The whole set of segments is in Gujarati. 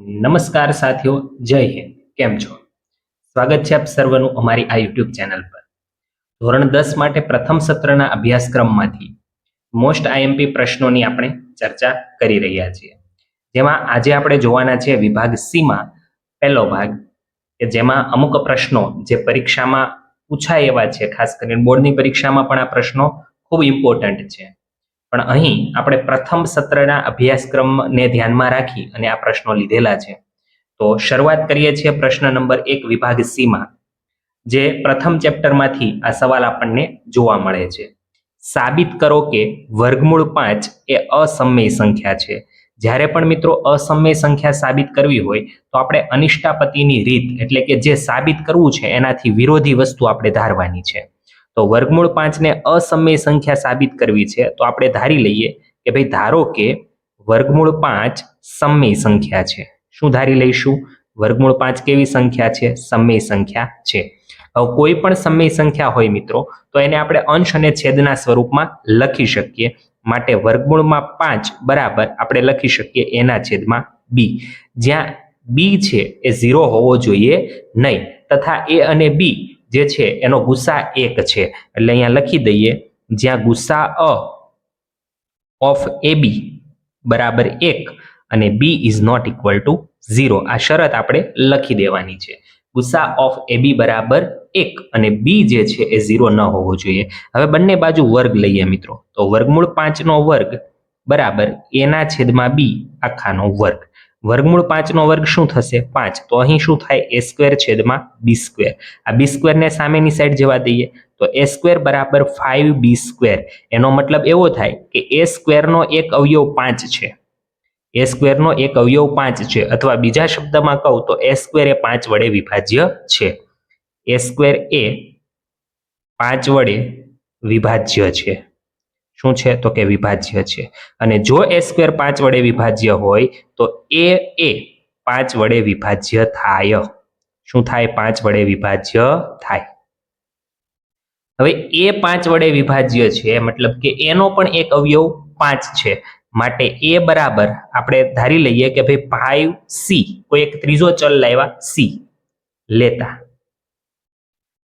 નમસ્કાર સાથીઓ, જય હિન્દ. કેમ છો? સ્વાગત છે આપ સર્વનું અમારી આ યુટ્યુબ ચેનલ પર. ધોરણ 10 માટે પ્રથમ સત્રના અભ્યાસક્રમમાંથી મોસ્ટ આઈએમપી પ્રશ્નોની આપણે ચર્ચા કરી રહ્યા છીએ, જેમાં આજે આપણે જોવાના છે વિભાગ સીમાં પહેલો ભાગ, કે જેમાં અમુક પ્રશ્નો જે પરીક્ષામાં પૂછાય એવા છે, ખાસ કરીને બોર્ડની પરીક્ષામાં પણ આ પ્રશ્નો ખૂબ ઇમ્પોર્ટન્ટ છે. પણ અહીં આપણે પ્રથમ સત્રના અભ્યાસક્રમને ધ્યાનમાં રાખી અને આ પ્રશ્નો લીધેલા છે. તો શરૂઆત કરીએ છીએ પ્રશ્ન નંબર 1 વિભાગ સીમાં, જે પ્રથમ ચેપ્ટરમાંથી આ સવાલ આપણને જોવા મળે છે. સાબિત કરો કે વર્ગમૂળ 5 એ અસમય સંખ્યા છે. જ્યારે પણ મિત્રો અસમય સંખ્યા સાબિત કરવી હોય તો આપણે અનિષ્ટાપતિની રીત, એટલે કે જે સાબિત કરવું છે એનાથી વિરોધી વસ્તુ આપણે ધારવાની છે. તો વર્ગમૂળ 5 ને અસમય સંખ્યા સાબિત કરવી છે તો આપણે ધારી લઈએ કે ભાઈ ધારો કે વર્ગમૂળ 5 સમય સંખ્યા છે. શું ધારી લઈશું? વર્ગમૂળ 5 કેવી સંખ્યા છે? સમય સંખ્યા છે. હવે કોઈ પણ સમય સંખ્યા હોય મિત્રો તો એને આપણે અંશ અને છેદના સ્વરૂપમાં લખી શકીએ. માટે વર્ગમૂળમાં 5 બરાબર આપણે લખી શકીએ એના છેદમાં b, જ્યાં b છે એ 0 હોવો જોઈએ નહીં, તથા a અને b જે છે એનો ગુસા 1 છે. એટલે અહીંયા લખી દઈએ, જ્યાં ગુસા ઓફ ab બરાબર 1 અને b is not equal to 0. આ શરત આપણે લખી દેવાની છે. ગુસા ઓફ ab બરાબર 1 અને b જે છે એ 0 ન હોવો જોઈએ. હવે બંને બાજુ વર્ગ લઈએ મિત્રો, તો વર્ગમૂળ 5 નો વર્ગ બરાબર a ના છેદમાં b આખાનો વર્ગ. વર્ગમૂળ 5 નો વર્ગ શું થશે? 5. તો અહીં શું થાય? a સ્ક્વેર છેદમાં b સ્ક્વેર. આ b સ્ક્વેર ને સામેની સાઈડ જવા દઈએ તો a સ્ક્વેર બરાબર 5b સ્ક્વેર. એનો મતલબ એવો થાય કે a સ્ક્વેર નો એક અવયવ 5 છે. a સ્ક્વેર નો એક અવયવ 5 છે, અથવા બીજા શબ્દમાં કહું તો a સ્ક્વેર એ 5 વડે વિભાજ્ય છે. a સ્ક્વેર એ 5 વડે વિભાજ્ય છે. શું છે? તો કે વિભાજ્ય છે. અને જો a સ્ક્વેર 5 વડે વિભાજ્ય હોય તો a એ 5 વડે વિભાજ્ય થાય. શું થાય? 5 વડે વિભાજ્ય થાય. હવે a 5 વડે વિભાજ્ય છે, મતલબ કે એનો પણ એક અવયવ 5 છે. માટે a બરાબર આપણે ધારી લઈએ કે ભાઈ 5c, કોઈ એક ત્રીજો ચલ લાવ્યા c લેતા,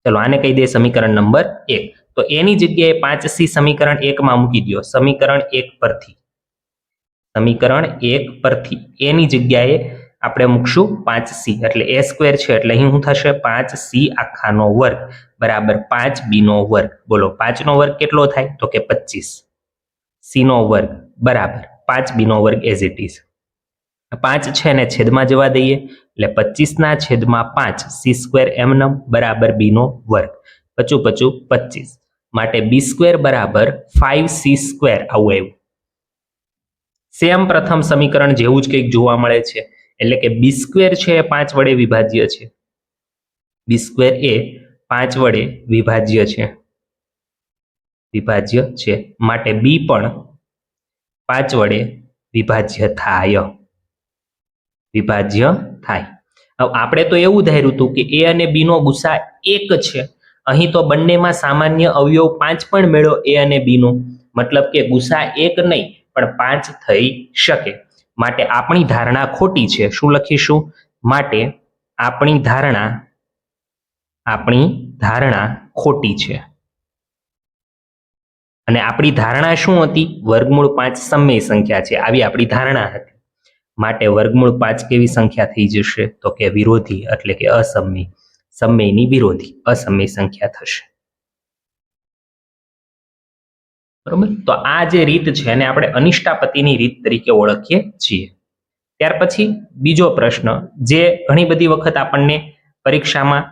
ચલો આને કહી દે સમીકરણ નંબર 1. તો એની જગ્યાએ 5c સમીકરણ 1 માં મૂકી દો. સમીકરણ 1 પરથી એની જગ્યાએ આપણે મૂકશું 5c, એટલે a સ્ક્વેર છે એટલે અહીં શું થશે? 5c આખાનો વર્ગ બરાબર 5b નો વર્ગ. બોલો 5 નો વર્ગ કેટલો થાય? તો કે 25. c નો વર્ગ બરાબર 5b નો વર્ગ એઝ ઇટ ઇઝ. 5 છે ને છેદમાં જવા દઈએ એટલે 25 ના છેદમાં 5 c સ્ક્વેર એમનમ બરાબર b નો વર્ગ. 25. માટે b સ્ક્વેર બરાબર 5c સ્ક્વેર આવું આવ્યું. સેમ પ્રથમ સમીકરણ જેવું જ કંઈક જોવા મળે છે, એટલે કે b સ્ક્વેર છે એ 5 વડે વિભાજ્ય છે. b સ્ક્વેર એ 5 વડે વિભાજ્ય છે, માટે b પણ 5 વડે વિભાજ્ય થાય. હવે આપણે તો એવું ધાર્યું હતું કે a અને b નો ગુસા 1 છે. અહીં તો બંનેમાં સામાન્ય અવયવ 5 પણ મેળવ્યો a અને b નો, મતલબ કે ગુસા 1 નહીં પણ 5 થઈ શકે. માટે આપણી ધારણા ખોટી છે. શું લખીશું? માટે આપણી ધારણા ખોટી છે. અને આપણી ધારણા શું હતી? વર્ગમૂળ 5 સમય સંખ્યા છે, આવી આપણી ધારણા હતી. માટે વર્ગમૂળ 5 કેવી સંખ્યા થઈ જશે? તો કે વિરોધી, એટલે કે અસમય. સમયની વિરોધી અસમય સંખ્યા થશે. બરોબર? તો આ જે રીત છે એને આપણે અનિષ્ટાપતિની રીત તરીકે ઓળખીએ છીએ. ત્યાર પછી બીજો પ્રશ્ન, જે ઘણી બધી વખત આપણને પરીક્ષામાં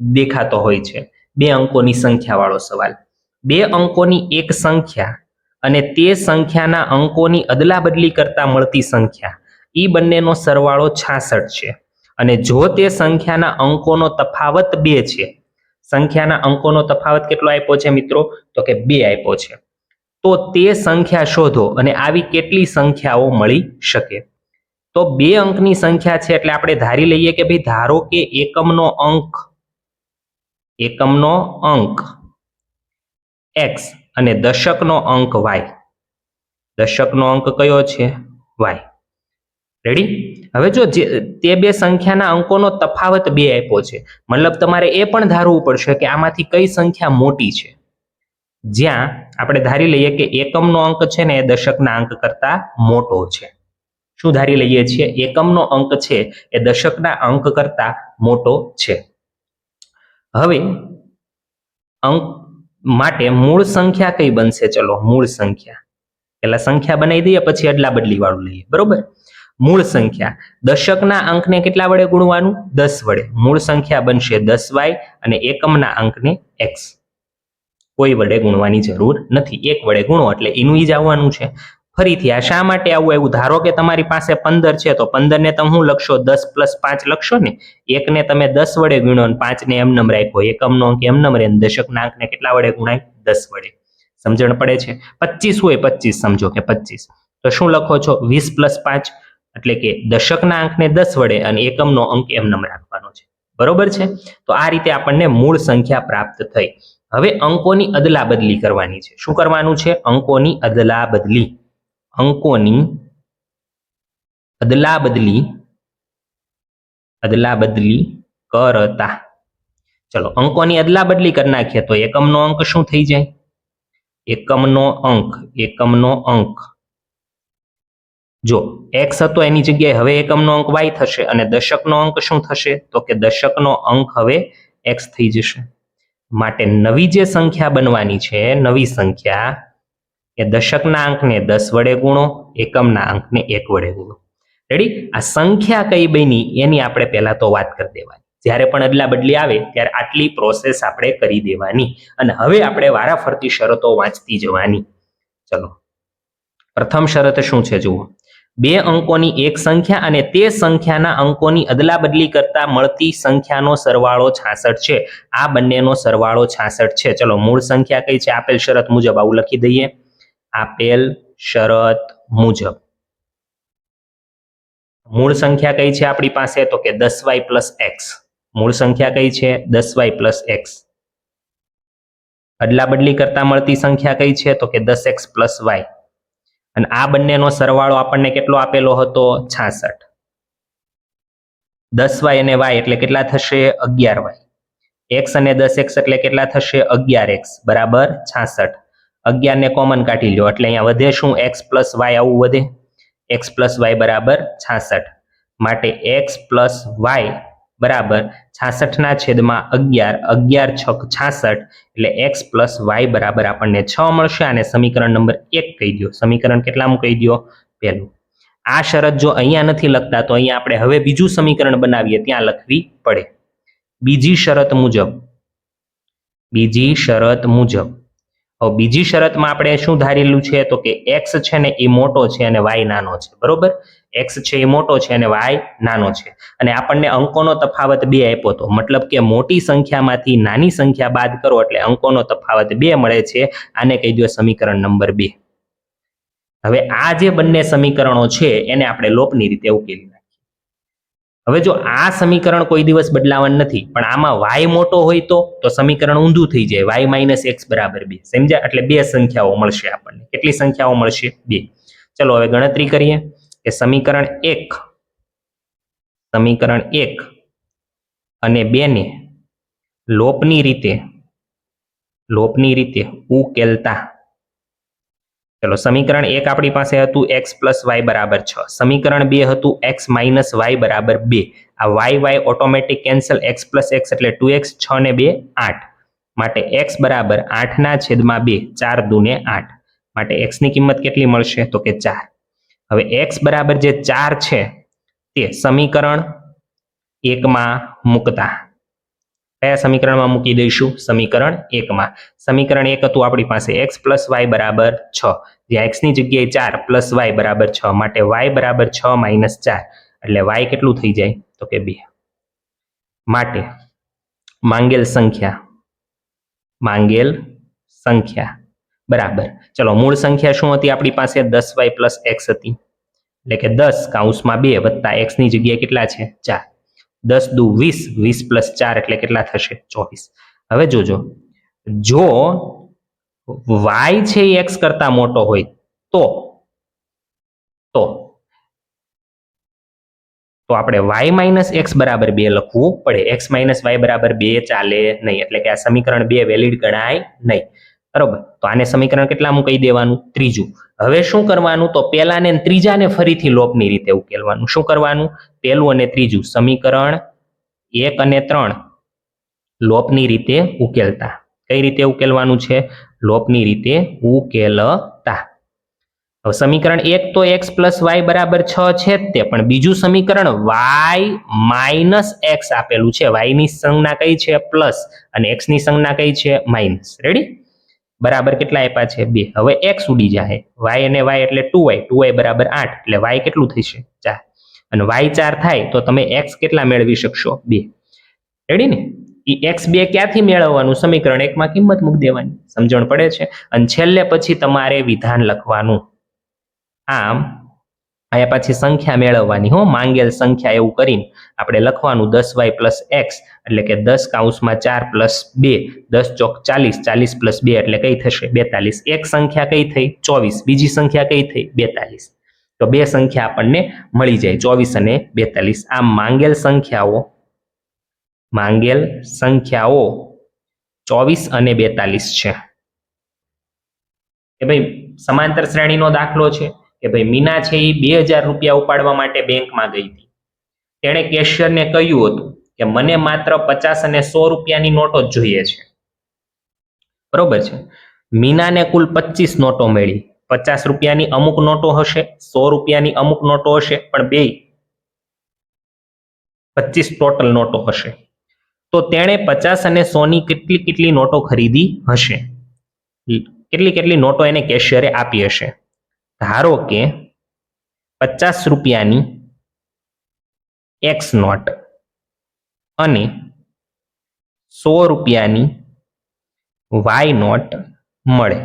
દેખાતો હોય છે, 2 અંકોની સંખ્યા વાળો સવાલ. 2 અંકોની એક સંખ્યા અને તે સંખ્યાના અંકોની અદલાબદલી કરતા મળતી સંખ્યા, એ બંનેનો સરવાળો 66 છે. અને જો તે સંખ્યાના અંકોનો તફાવત 2 છે, સંખ્યાના અંકોનો તફાવત કેટલો આપ્યો છે મિત્રો? તો કે 2 આપ્યો છે. તો તે સંખ્યા શોધો અને આવી કેટલી સંખ્યાઓ મળી શકે? તો 2 અંકની સંખ્યા છે એટલે આપણે ધારી લઈએ કે ભાઈ ધારો કે એકમનો અંક x અને દશકનો અંક y. દશકનો અંક કયો છે? y. રેડી? હવે જો તે બે સંખ્યાના અંકોનો તફાવત 2 આપ્યો છે, મતલબ તમારે એ પણ ધારવું પડશે કે આમાંથી કઈ સંખ્યા મોટી છે. જ્યાં આપણે ધારી લઈએ કે એકમનો અંક છે ને એ દશકના અંક કરતા મોટો છે. શું ધારી લઈએ છીએ? એકમનો અંક છે એ દશકના અંક કરતા મોટો છે. હવે અંક માટે મૂળ સંખ્યા કઈ બનશે? ચલો મૂળ સંખ્યા પેલા સંખ્યા બનાવી દઈએ, પછી અદલા બદલી વાળું લઈએ. બરોબર? મૂળ સંખ્યા દશકના અંકને કેટલા વડે ગુણવાનું? 10 વડે. મૂળ સંખ્યા બનશે 10y અને એકમના અંકને x. કોઈ વડે ગુણવાની જરૂર નથી, એક વડે ગુણો એટલે એનું ઈ જ આવવાનું છે. ફરીથી આ શા માટે આવું આવ્યું? ધારો કે તમારી પાસે 15 છે, તો 15 ને તમે શું લખશો? 10 + 5 લખશો ને. એકને તમે 10 વડે ગુણ્યો અને 5 ને એમનેમ રાખ્યો, એકમનો અંક એમનેમ રહે, દશકના અંકને કેટલા વડે ગુણાય? 10 વડે. સમજણ પડે છે? 25 હોય 25, સમજો કે 25, તો શું લખો છો? 20 + 5, એટલે કે દશકના અંકને 10 વડે અને એકમનો અંક એમનેમ રાખવાનો છે. બરોબર છે? તો આ રીતે આપણને મૂળ સંખ્યા પ્રાપ્ત થઈ. હવે અંકોની અદલા બદલી કરવાની છે. શું કરવાનું છે? અંકોની અદલા બદલી. અંકોની અદલા બદલી કરતા. ચલો અંકોની અદલા બદલી કરી નાખીએ તો એકમનો અંક શું થઈ જાય? એકમનો અંક જો x હતો એની જગ્યાએ હવે એકમનો અંક y થશે, અને દશકનો અંક શું થશે? તો કે દશકનો અંક હવે x થઈ જશે. માટે નવી જે સંખ્યા બનવાની છે, નવી સંખ્યા એ દશકના અંકને 10 વડે ગુણો, એકમના અંકને 1 વડે ગુણો. રેડી? આ સંખ્યા કઈ બની એની આપણે પહેલા તો વાત કરી દેવાની. જ્યારે પણ અદલા બદલી આવે ત્યારે આટલી પ્રોસેસ આપણે કરી દેવાની, અને હવે આપણે વારાફરતી શરતો વાંચતી જવાની. ચલો પ્રથમ શરત શું છે જુઓ. બે અંકોની એક સંખ્યા અને તે સંખ્યાના અંકોની અદલા બદલી કરતા મળતી સંખ્યાનો સરવાળો 66 છે. આ બંનેનો સરવાળો 66 છે. ચલો મૂળ સંખ્યા કઈ છે? આપેલ શરત મુજબ આવું લખી દઈએ. આપેલ શરત મુજબ મૂળ સંખ્યા કઈ છે આપણી પાસે? તો કે 10y + x. મૂળ સંખ્યા કઈ છે? 10y + x. અદલા બદલી કરતા મળતી સંખ્યા કઈ છે? તો કે 10x + y. અને આ બંનેનો સરવાળો આપણને કેટલો આપેલો હતો? 66. 10y અને y એટલે કેટલા થશે? 11y. x અને 10x એટલે કેટલા થશે? 11x બરાબર 66. 11 ને કોમન કાઢી લો એટલે અહીંયા વધે શું? x + y આવું વધે. x + y બરાબર 66. માટે x + y બરાબર 66/11. 11 × 6 = 66, એટલે x + y બરાબર આપણને 6 મળશે. અને સમીકરણ નંબર 1 કહી દો. સમીકરણ કેટલામું કહી દો? પહેલું. આ શરત જો અહીંયા નથી લખતા તો અહીંયા આપણે હવે બીજું સમીકરણ બનાવીએ ત્યાં લખવી પડે. બીજી શરત મુજબ હવે બીજી શરતમાં આપણે શું ધારેલું છે? તો કે x છે ને એ મોટો છે અને y નાનો છે. બરોબર? x છે એ મોટો છે અને y નાનો છે. અને આપણને અંકોનો તફાવત 2 આપ્યો હતો, મતલબ કે મોટી સંખ્યામાંથી નાની સંખ્યા બાદ કરો એટલે અંકોનો તફાવત 2 મળે છે. આને કહી દો સમીકરણ નંબર 2. હવે આ જે બંને સમીકરણો છે એને આપણે લોપની રીતે ઉકેલી નાખીએ. હવે જો આ સમીકરણ કોઈ દિવસ બદલાવાનું નથી, પણ આમાં y મોટો હોય તો સમીકરણ ઊંધું થઈ જાય. y - x = 2. સમજ્યા? એટલે બે સંખ્યાઓ મળશે આપણને. કેટલી સંખ્યાઓ મળશે? 2. ચલો હવે ગણતરી કરીએ કે સમીકરણ 1 અને 2 ને લોપની રીતે ઉકેલતા. ચલો સમીકરણ 1 આપણી પાસે હતું x + y બરાબર 6. સમીકરણ 2 હતું x - y બરાબર 2. આ y automatic cancel. x + x એટલે 2x, 6 ને 2 8. માટે x બરાબર 8/2. 4 × 2 = 8. માટે x ની કિંમત કેટલી મળશે? તો કે 4. હવે x બરાબર જે 4 છે તે સમીકરણ 1 માં મૂકતા. કયા સમીકરણમાં મૂકી દઈશું? સમીકરણ 1 માં. સમીકરણ 1 હતું આપણી પાસે x + y બરાબર 6, જ્યાં x ની જગ્યાએ 4 + y બરાબર 6. માટે y બરાબર 6 - 4, એટલે y કેટલું થઈ જાય? તો કે 2. માટે માંગેલ સંખ્યા બરાબર. ચલો મૂળ સંખ્યા શું હતી આપણી પાસે? 10y + x હતી, એટલે કે 10(2) વત્તા x ની જગ્યાએ કેટલા છે? 4. 10 × 2 = 20, 20 + 4 એટલે કેટલા થશે? 24. હવે જોજો, જો y છે એ x કરતા મોટો હોય તો તો આપણે y માઇનસ એક્સ બરાબર 2 લખવું પડે. x માઇનસ વાય બરાબર 2 ચાલે નહીં, એટલે કે આ સમીકરણ 2 વેલિડ ગણાય નહીં. બરોબર, તો આને સમીકરણ કેટલામું કહી દેવાનું? ત્રીજું. હવે શું કરવાનું? તો પહેલાને અને ત્રીજાને ફરીથી લોપની રીતે ઉકેલવાનું. શું કરવાનું? પહેલું અને ત્રીજું સમીકરણ 1 અને 3 લોપની રીતે ઉકેલતા. કઈ રીતે ઉકેલવાનું છે? લોપની રીતે ઉકેલતા. હવે સમીકરણ 1 તો x પ્લસ વાય બરાબર 6 છે જ તે, પણ બીજું સમીકરણ y માઇનસ એક્સ આપેલું છે. y ની સંજ્ઞા કઈ છે? પ્લસ, અને x ની સંજ્ઞા કઈ છે? માઇનસ. રેડી? બરાબર કેટલા આપ્યા છે? 2. હવે x ઉડી જાય, y અને y એટલે 2y બરાબર 8, એટલે y કેટલું થશે? 4. અને y 4 થાય તો તમે x કેટલા મેળવી શકશો? 2. રેડી ને? x2 ક્યાંથી મેળવવાનું? સમીકરણ 1 માં કિંમત મૂકી દેવાની. સમજણ પડે છે? અને છેલ્લે પછી તમારે વિધાન લખવાનું. આમ અહીંયા પછી સંખ્યા મેળવવાની હો, માંગેલ સંખ્યા એવું કરીને આપણે લખવાનું 10y પ્લસ એક્સ, એટલે કે 10 કૌંસમાં 4 પ્લસ 2, 10 ચોક 40, 40 પ્લસ 2 એટલે કઈ થશે? 42. એક સંખ્યા કઈ થઈ? 24. બીજી સંખ્યા કઈ થઈ? 42. તો બે સંખ્યા આપણને મળી જાય, 24 અને 42. આમ માંગેલ સંખ્યાઓ 24 અને 42 છે. કે ભાઈ સમાંતર શ્રેણીનો દાખલો છે કે ભાઈ મીના છે એ 2000 રૂપિયા ઉપાડવા માટે બેંકમાં ગઈ હતી. તેણે કેશિયરને કહ્યું હતું કે મને માત્ર 50 અને 100 રૂપિયાની નોટો જ જોઈએ છે. બરોબર છે. મીનાને કુલ 25 નોટો મળી. 50 રૂપિયાની અમુક નોટો હશે, 100 રૂપિયાની અમુક નોટો હશે, પણ બે 25 ટોટલ નોટો હશે. તો તેણે 50 અને 100 ની કેટલી નોટો ખરીદી હશે? કેટલી નોટો એને કેશિયરે આપી હશે? ધારો કે 50 રૂપિયાની એક્સ નોટ અને 100 રૂપિયાની વાય નોટ મળે,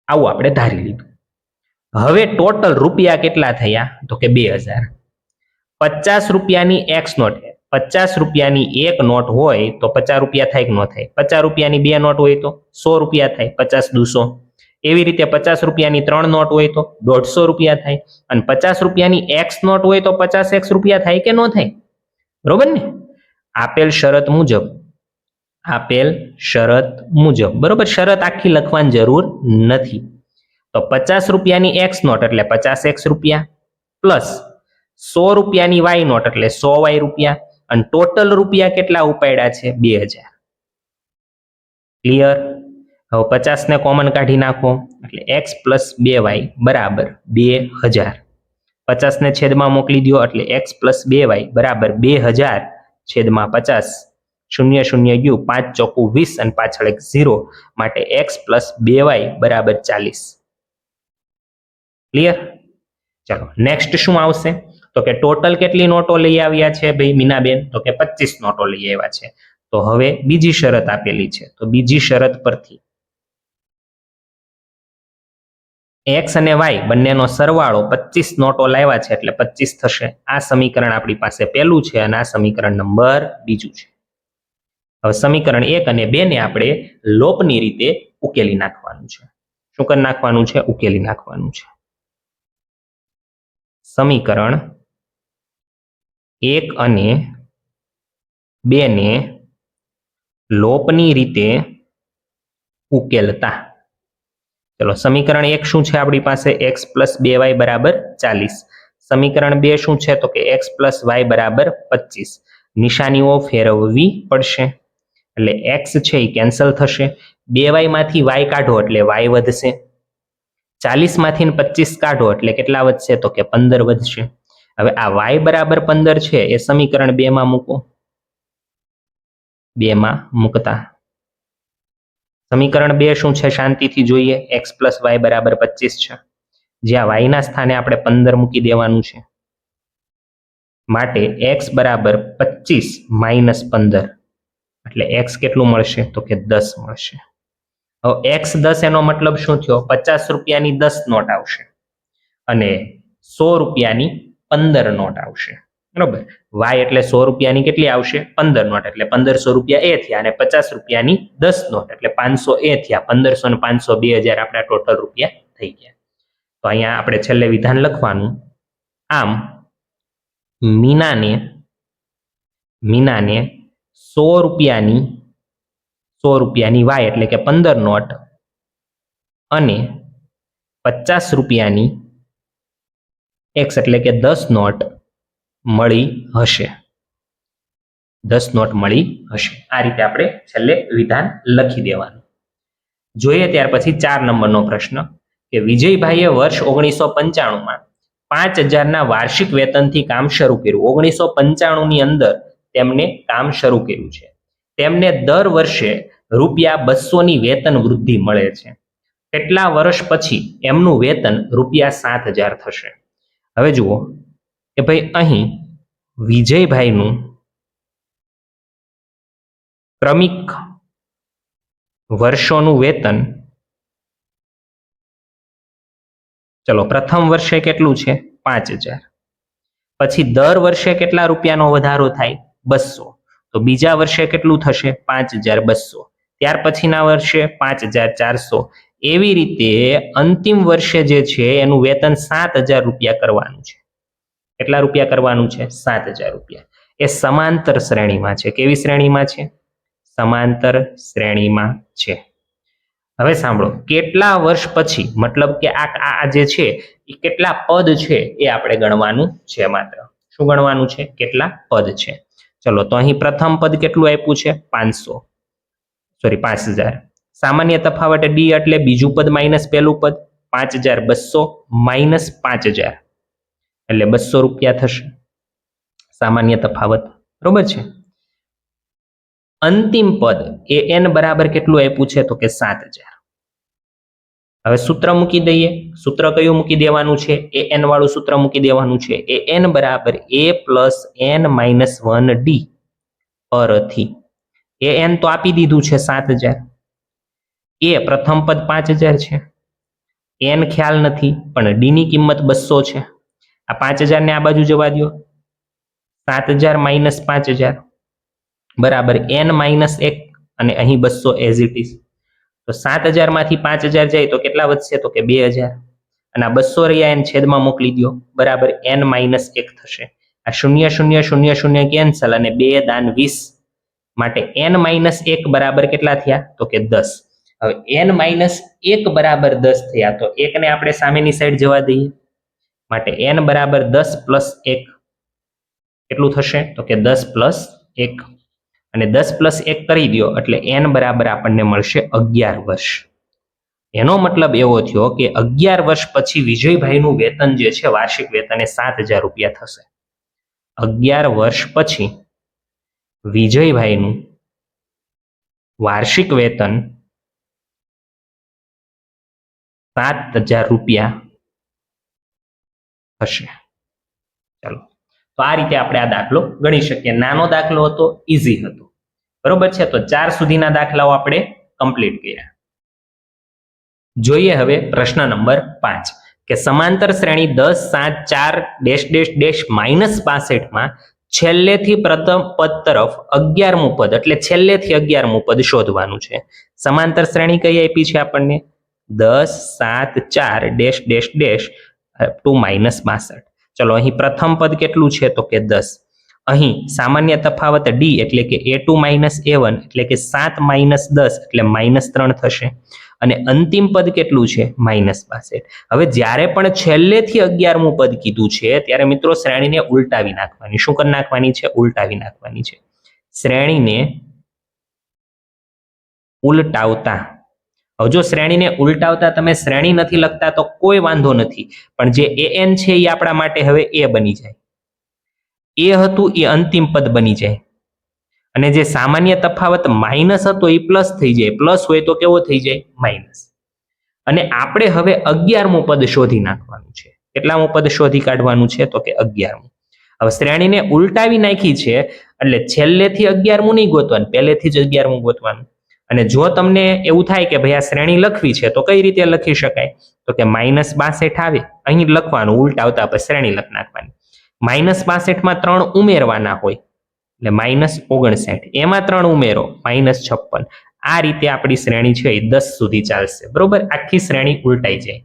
આવું આપણે ધારી લીધું. હવે ટોટલ રૂપિયા કેટલા થયા? તો કે 2000. 50 રૂપિયાની એક્સ નોટ, 50 રૂપિયાની એક નોટ હોય તો 50 રૂપિયા થાય કે ન થાય? 50 રૂપિયાની બે નોટ હોય તો 100 રૂપિયા થાય, 50 દુ 100. એવી રીતે 50 રૂપિયાની 3 નોટ હોય તો 150 રૂપિયા થાય, અને 50 રૂપિયાની એક્સ નોટ હોય તો 50 એક્સ રૂપિયા થાય કે ન થાય? બરોબર ને? આપેલ શરત મુજબ, બરોબર, શરત આખી લખવાની જરૂર નથી. તો 50 રૂપિયાની એક્સ નોટ એટલે 50 એક્સ રૂપિયા, પ્લસ 100 રૂપિયાની વાય નોટ એટલે 100 વાય રૂપિયા, અને ટોટલ રૂપિયા કેટલા ઉપાડ્યા છે? 2000. ક્લિયર? હવે 50 ને કોમન કાઢી નાખો એટલે x પ્લસ 2y બરાબર 2000. 50 ને છેદમાં મોકલી દો એટલે x પ્લસ 2y બરાબર 2000 છેદમાં 50. 0 0 ગયું, 5 ચોકું 20 અને પાછળ એક 0, માટે x પ્લસ 2y બરાબર 40. ક્લિયર? ચલો નેક્સ્ટ શું આવશે? તો કે ટોટલ કેટલી નોટો લઈ આવ્યા છે ભાઈ મીનાબેન? તો કે 25 નોટો લઈ આવ્યા છે. તો હવે બીજી શરત આપેલી છે, તો બીજી શરત પરથી એક્સ અને વાય બંનેનો સરવાળો 25 નોટો લાવ્યા છે એટલે 25 થશે. આ સમીકરણ આપણી પાસે પહેલું છે અને આ સમીકરણ નંબર બીજું છે. હવે સમીકરણ 1 અને 2 ને આપણે લોપની રીતે ઉકેલી નાખવાનું છે. શું કરી નાખવાનું છે? ઉકેલી નાખવાનું છે. સમીકરણ 1 અને 2 ને લોપની રીતે ઉકેલતા. ચલો સમીકરણ 1 શું છે આપણી પાસે? x પ્લસ 2y બરાબર 40. સમીકરણ 2 શું છે? તો કે x પ્લસ y બરાબર 25. નિશાનીઓ ફેરવવી પડશે એટલે x છે એ કેન્સલ થશે. 2y માંથી y કાઢો એટલે y વધશે. 40 માંથી 25 કાઢો એટલે કેટલા વધશે? તો કે 15 વધશે. હવે આ y બરાબર 15 છે એ સમીકરણ 2 માં મૂકો. 2 માં મૂકતા સમીકરણ 2 શું છે? શાંતિથી જોઈએ. x પ્લસ y બરાબર 25 છે, જ્યાં y ના સ્થાને આપણે 15 મૂકી દેવાનું છે, માટે x બરાબર 25 માઇનસ 15 એટલે x કેટલું મળશે? તો કે 10 મળશે. હવે x 10 એનો મતલબ શું થયો? 50 રૂપિયાની 10 નોટ આવશે અને 100 રૂપિયાની 15 નોટ આવશે. બરોબર. y એટલે 100 રૂપિયાની કેટલી આવશે? 15 નોટ એટલે 1500 રૂપિયા એ થયા, અને 50 રૂપિયાની 10 નોટ એટલે 500 એ થયા. 1500 અને 500 2000 આપણા ટોટલ રૂપિયા થઈ ગયા. તો અહીંયા આપણે છેલ્લે વિધાન લખવાનું. આમ મીનાને 100 રૂપિયાની વાય એટલે કે 15 નોટ અને 50 રૂપિયાની એક્સ એટલે કે 10 નોટ મળી હશે. 10 નોટ મળી હશે. આ રીતે આપણે છેલ્લે વિધાન લખી દેવાનું. જોઈએ ત્યાર પછી 4 નંબરનો પ્રશ્ન કે વિજયભાઈએ વર્ષ 1995માં 5000ના વાર્ષિક વેતનથી કામ શરૂ કર્યું. 1995ની અંદર તેમને કામ શરૂ કર્યું છે. તેમને દર વર્ષે રૂપિયા 200ની વેતન વૃદ્ધિ મળે છે. કેટલા વર્ષ પછી એમનું વેતન રૂપિયા 7000 થશે? હવે જુઓ કે ભાઈ અહીં વિજયભાઈનું ક્રમિક વર્ષોનું વેતન, ચલો પ્રથમ વર્ષે કેટલું છે? 5000. પછી દર વર્ષે કેટલા રૂપિયાનો વધારો થાય? 200. તો બીજા વર્ષે કેટલું થશે? 5200. ત્યાર પછીના વર્ષે 5400. એવી રીતે અંતિમ વર્ષે જે છે એનું વેતન 7000 રૂપિયા કરવાનું છે. કેટલા રૂપિયા કરવાનું છે? 7000 રૂપિયા. એ સમાંતર શ્રેણીમાં છે. કેવી શ્રેણીમાં છે? સમાંતર શ્રેણીમાં છે. હવે સાંભળો, કેટલા વર્ષ પછી, મતલબ કે આ જે છે એ કેટલા પદ છે એ આપણે ગણવાનું છે. માત્ર શું ગણવાનું છે? કેટલા પદ છે. ચલો તો અહીં પ્રથમ પદ કેટલું આપ્યું છે? 5000. સામાન્ય તફાવત ડી એટલે બીજું પદ માઇનસ પહેલું પદ. 5200 માઇનસ 5000 એટલે 200 રૂપિયા થશે સામાન્ય તફાવત. બરોબર છે. અંતિમ પદ એ એન બરાબર કેટલું આપ્યું છે? તો કે 7000. હવે સૂત્ર મૂકી દઈએ. સૂત્ર કયું મૂકી દેવાનું છે? એ એન વાળું સૂત્ર મૂકી દેવાનું છે. એ એન બરાબર a plus n minus 1 D પરથી. એ એન તો આપી દીધું છે 7000. એ પ્રથમ પદ 5000 છે. એન ખ્યાલ નથી, પણ ડી ની કિંમત 200 છે. આ 5000 ને આ બાજુ જવા દો. 7000 માઇનસ 5000 બરાબર n માઇનસ 1 અને અહીં 200 એઝ ઇટ ઇઝ. તો 7000 માંથી 5000 જાય તો કેટલા વધશે? તો કે 2000. અને આ 200 રહ્યા એને છેદમાં મોકલી દો બરાબર n માઇનસ 1 થશે. આ 0 0 0 0 કેન્સલ અને 2 દાન 20 માટે n માઇનસ 1 બરાબર કેટલા થયા? તો કે 10. હવે n માઇનસ 1 બરાબર 10 થયા તો 1 ને આપણે સામેની સાઈડ જવા દઈએ માટે n બરાબર 10 પ્લસ 1 કેટલું થશે? તો કે 10 પ્લસ 1 અને 10 પ્લસ 1 કરી દો એટલે n બરાબર આપણને મળશે 11 વર્ષ. એનો મતલબ એવો થયો કે 11 વર્ષ પછી વિજયભાઈનું વેતન જે છે વાર્ષિક વેતન એ 7000 રૂપિયા થશે. 11 વર્ષ પછી વિજયભાઈનું વાર્ષિક વેતન 7000 રૂપિયા થશે. ચાલો તો આ રીતે આપણે આ દાખલો ગણી શકીએ. નાનો દાખલો હતો, ઈઝી હતો. બરોબર છે. તો 4 સુધીના દાખલાઓ આપણે કમ્પ્લીટ કર્યા. જોઈએ હવે પ્રશ્ન નંબર 5 કે સમાંતર શ્રેણી 10 7 4 ડેશ ડેશ ડેશ માઇનસ 65માં છેલ્લેથી પ્રથમ પદ તરફ 11મું પદ એટલે છેલ્લેથી 11મું પદ શોધવાનું છે. સમાંતર શ્રેણી કઈ આપી છે આપણને? 10 7 4 dash dash dash to minus 62. ચલો અહીં પ્રથમ પદ કેટલું છે? તો કે 10. અહીં સામાન્ય તફાવત ડી એટલે કે a2 માઇનસ a1 એટલે કે 7 માઇનસ 10 એટલે -3 થશે. અને અંતિમ પદ કેટલું છે? -62. હવે જ્યારે પણ છેલ્લેથી 11મું પદ કીધું છે ત્યારે મિત્રો શ્રેણીને ઉલટાવી નાખવાની. શું કરી નાખવાની છે? ઉલટાવી નાખવાની છે. શ્રેણીને ઉલટાવતા, હવે જો શ્રેણીને ઉલટાવતા તમે શ્રેણી નથી લખતા તો કોઈ વાંધો નથી, પણ જે an છે એ આપણા માટે હવે a બની જાય. એ હતું એ અંતિમ પદ બની જાય અને જે સામાન્ય તફાવત માઇનસ હતો એ પ્લસ થઈ જાય. પ્લસ હોય તો કેવો થઈ જાય? માઇનસ. અને આપણે હવે 11મું પદ શોધી નાખવાનું છે. કેટલામું પદ શોધી કાઢવાનું છે? તો કે 11મું. હવે શ્રેણીને ઉલટાવી નાખી છે એટલે છેલ્લેથી 11મું નહીં ગોતવાનું, પહેલેથી જ 11મું ગોતવાનું. અને જો તમને એવું થાય કે ભાઈ આ શ્રેણી લખવી છે તો કઈ રીતે લખી શકાય? તો કે -62 આવે અહીં લખવાનું, ઉલટાવતા પછી શ્રેણી લખી નાખવાની. -62માં 3 ઉમેરવાના હોય એટલે -59. એમાં 3 ઉમેરો -56. આ રીતે આપણી શ્રેણી છે એ 10 સુધી ચાલશે. બરોબર? આખી શ્રેણી ઉલટાઈ જાય.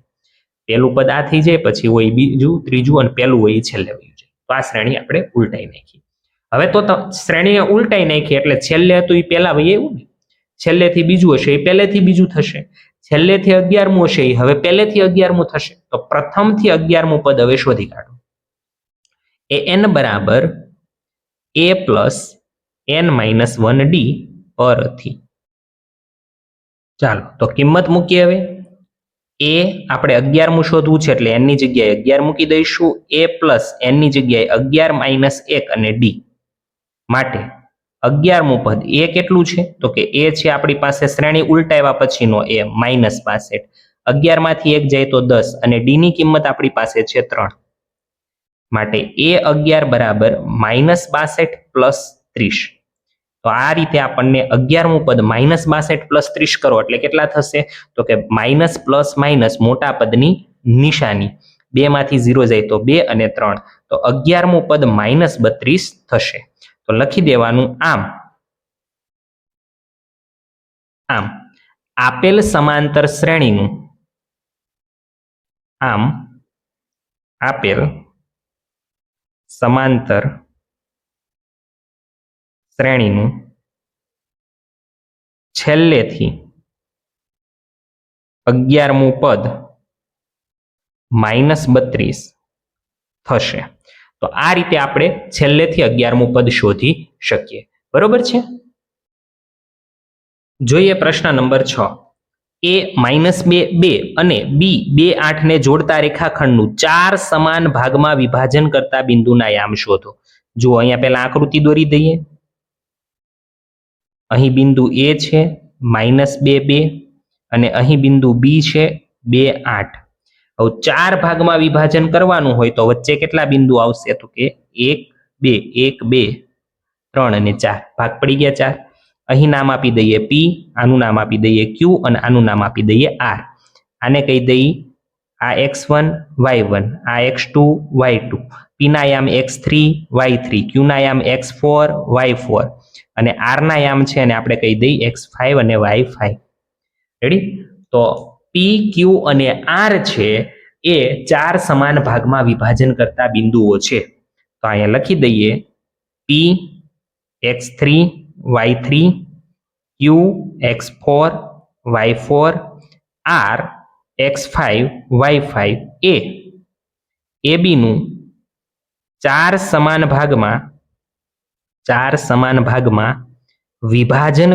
પહેલું પદ આ થઈ જાય, પછી હોય બીજું, ત્રીજું અને પહેલું હોય એ છેલ્લે વયું જાય. તો આ શ્રેણી આપણે ઉલટાઈ નાખી. હવે તો શ્રેણીને ઉલટાઈ નાખી એટલે છેલ્લે હતું એ પહેલા વહી આવ્યું ને, છેલ્લેથી બીજું હશે એ પહેલેથી બીજું થશે, છેલ્લેથી 11મું હશે એ હવે પહેલેથી 11મું થશે. તો પ્રથમથી 11મું પદ હવે શોધી કાઢો. an બરાબર a પ્લસ n-1d પરથી. ચાલો તો કિંમત મૂકીએ. હવે a આપણે 11મું શોધવું છે એટલે n ની જગ્યાએ 11 મૂકી દઈશું, a પ્લસ n ની જગ્યાએ 11 - 1 અને d માટે 11મું પદ એ કેટલું છે તો કે એ છે આપણી પાસે શ્રેણી ઉલટાવ્યા પછીનો એ -62. 11 માંથી 1 જાય તો 10 અને d ની કિંમત આપણી પાસે છે 3 માટે એ 11 બરાબર -62 પ્લસ 30. તો આ રીતે આપણને 11મું પદ -62 પ્લસ 30 કરો એટલે કેટલા થશે તો કે માઇનસ પ્લસ માઇનસ મોટા પદની નિશાની, 2 માંથી 0 જાય તો 2 અને 3 તો 11મું પદ -32 થશે. તો લખી દેવાનું આમ આપેલ સમાંતર શ્રેણીનું આપેલ સમાંતર શ્રેણીનું છેલ્લેથી 11મું પદ -32 થશે. તો આ રીતે આપણે છેલ્લેથી 11મું પદ શોધી શકીએ. બરોબર છે. જોઈએ પ્રશ્ન નંબર 6. a -2 2 અને b 2 8 ને જોડતા રેખાખંડનું 4 સમાન ભાગમાં વિભાજન કરતા બિંદુના યામ શોધો. જુઓ અહીંયા પહેલા આકૃતિ દોરી દઈએ. અહીં બિંદુ a છે -2 2 અને અહીં બિંદુ b છે 2 8. હવે 4 ભાગમાં વિભાજન કરવાનું હોય તો વચ્ચે કેટલા બિંદુ આવશે તો કે 1 2 1 2 3 અને 4 ભાગ પડી ગયા 4. અહીં નામ આપી દઈએ p, આનું નામ આપી દઈએ q અને આનું નામ આપી દઈએ r. આને કહી દઈએ આ x1 y1, આ x2 y2, p ના યામ x3 y3, q ના યામ x4 y4 અને r ના યામ છે અને આપણે કહી દઈએ x5 અને y5. રેડી. તો p q અને r છે એ 4 સમાન ભાગમાં વિભાજન કરતા બિંદુઓ છે. તો અહીંયા લખી દઈએ p x3 y3, q x4 y4, r x5 y5 એ ab નું 4 સમાન ભાગમાં વિભાજન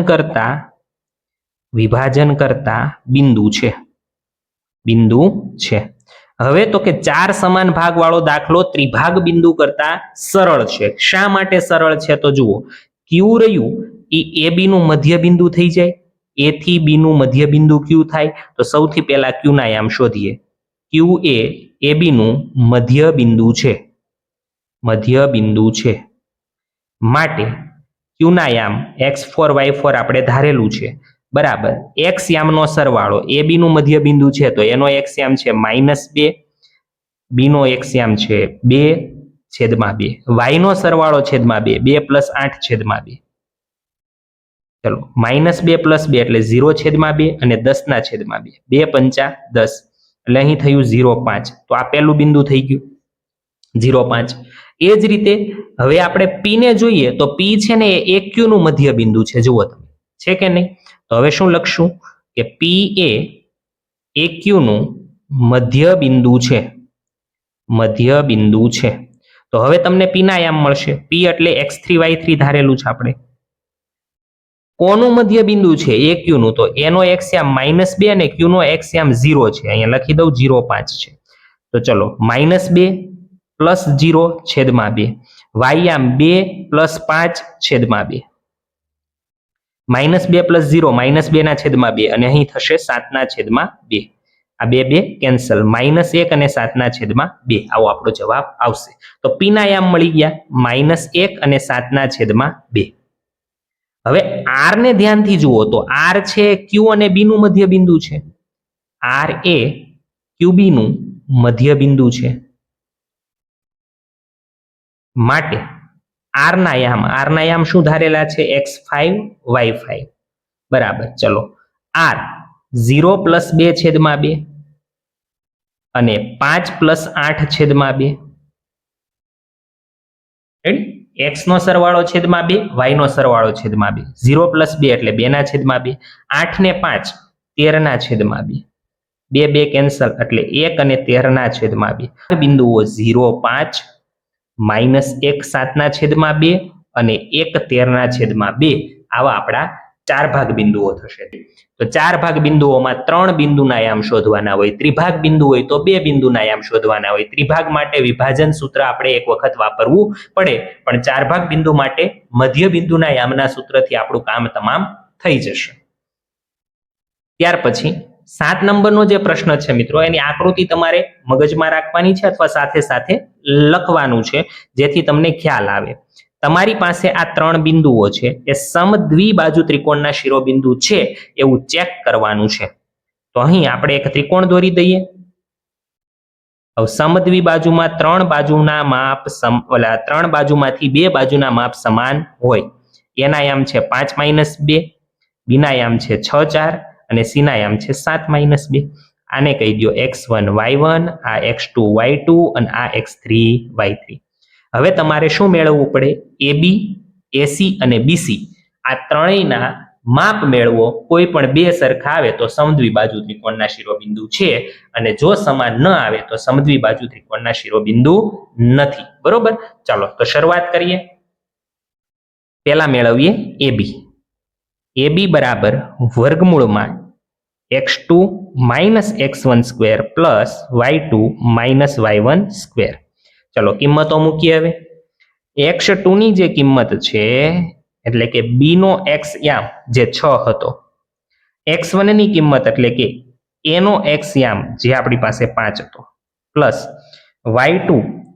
કરતા બિંદુ છે. હવે તો કે 4 સમાન ભાગ વાળો દાખલો ત્રિભાગ બિંદુ કરતા સરળ છે. શા માટે સરળ છે તો જુઓ, q રહ્યું એ ab નું મધ્ય બિંદુ થઈ જાય, a થી b નું મધ્ય બિંદુ q થાય. તો સૌથી પહેલા q ના યામ શોધીએ. q એ ab નું મધ્ય બિંદુ છે માટે q ના યામ x4 y4 આપણે ધારેલું છે બરાબર. x યામનો સરવાળો ab નું મધ્ય બિંદુ છે તો એનો x યામ છે -2, b નો x યામ છે 2/2, y નો સરવાળો છેદમાં 2, 2 + 8/2. ચલો -2 + 2 એટલે 0/2 અને 10/2, 2 × 5 = 10 એટલે અહીં થયું 0.5. તો આ પહેલું બિંદુ થઈ ગયું 0.5. એ જ રીતે હવે આપણે p ને જોઈએ તો p છે ને એ aq નું મધ્ય બિંદુ છે. જુઓ તમે છે કે નહીં. તો હવે શું લખશું કે p એ aq નું મધ્ય બિંદુ છે. તો હવે તમને p ના યામ મળશે. p એટલે x3 y3 ધારેલું છે આપણે. કોનું મધ્ય બિંદુ છે aq નું, તો એનો x યામ -2 અને q નો x યામ 0 છે. અહીંયા લખી દઉં 0.5 છે. તો ચલો -2 + 0/2, y યામ 2 + 5/2, -2 + 0 -2/2 અને અહીં થશે 7/2. આ 2 કેન્સલ, -1 અને 7/2. આવો આપણો જવાબ આવશે. તો p ના યામ મળી ગયા -1 અને 7/2. હવે r ને ધ્યાનથી જુઓ તો r છે q અને b નું મધ્ય બિંદુ છે. r એ qb નું મધ્ય બિંદુ છે માટે r ના યામ શું ધારેલા છે x5 y5 બરાબર. ચલો r 0 + 2/2 અને 5 + 8/2 x નો સરવાળો છેદમાં 2, y નો સરવાળો છેદમાં 2. 0 + 2 એટલે 2 ના છેદમાં 2. 8 ને 5 13 ના છેદમાં 2. 2 2 કેન્સલ એટલે 1 અને 13 ના છેદમાં 2. બિંદુઓ 0 5 -1 7 ના છેદમાં 2 અને 1 13 ના છેદમાં 2 આવા આપણા 4 ભાગ બિંદુઓ થશે. તો 4 ભાગ બિંદુઓમાં 3 બિંદુના યામ શોધવાના હોય. ત્રિભાગ બિંદુ હોય તો 2 બિંદુના યામ શોધવાના હોય. ત્રિભાગ માટે વિભાજન સૂત્ર આપણે એક વખત વાપરવું પડે, પણ 4 ભાગ બિંદુ માટે મધ્ય બિંદુના યામના સૂત્રથી આપણું કામ તમામ થઈ જશે. ત્યાર પછી 7 નંબરનો જે પ્રશ્ન છે મિત્રો, એની આકૃતિ તમારે મગજમાં રાખવાની છે અથવા સાથે સાથે લખવાનું છે, જેથી તમને ખ્યાલ આવે. તમારી પાસે આ 3 બિંદુઓ છે એ સમદ્વિબાજુ ત્રિકોણના શિરોબિંદુ છે એવું ચેક કરવાનું છે. તો અહીં આપણે એક ત્રિકોણ દોરી દઈએ. હવે સમદ્વિબાજુમાં 3 બાજુના માપ 3 બાજુમાંથી 2 બાજુના માપ સમાન હોય. એના યામ છે 5 - 2, બીના યામ છે 6 4 અને સીના યામ છે 7 - 2. આને કહી દો x1 y1, આ x2 y2 અને આ x3 y3. હવે તમારે શું મેળવવું પડે? AB, AC અને BC આ ત્રણેયના માપ મેળવો. કોઈ પણ બે સરખા આવે તો સમદ્વિબાજુ ત્રિકોણના શિરોબિંદુ છે, અને જો સમાન ન આવે તો સમદ્વિબાજુ ત્રિકોણના શિરોબિંદુ નથી. બરોબર? ચાલો તો શરૂઆત કરીએ. પહેલા મેળવીએ AB. AB બરાબર વર્ગમૂળમાં x2 - x1² plus y2 - y1². ચલો કિંમતો મૂકીએ. હવે x2 ની જે કિંમત છે એટલે કે b નો x યામ જે 6 હતો, x1 ની કિંમત એટલે કે a નો x યામ જે આપણી પાસે 5 હતો, પ્લસ y2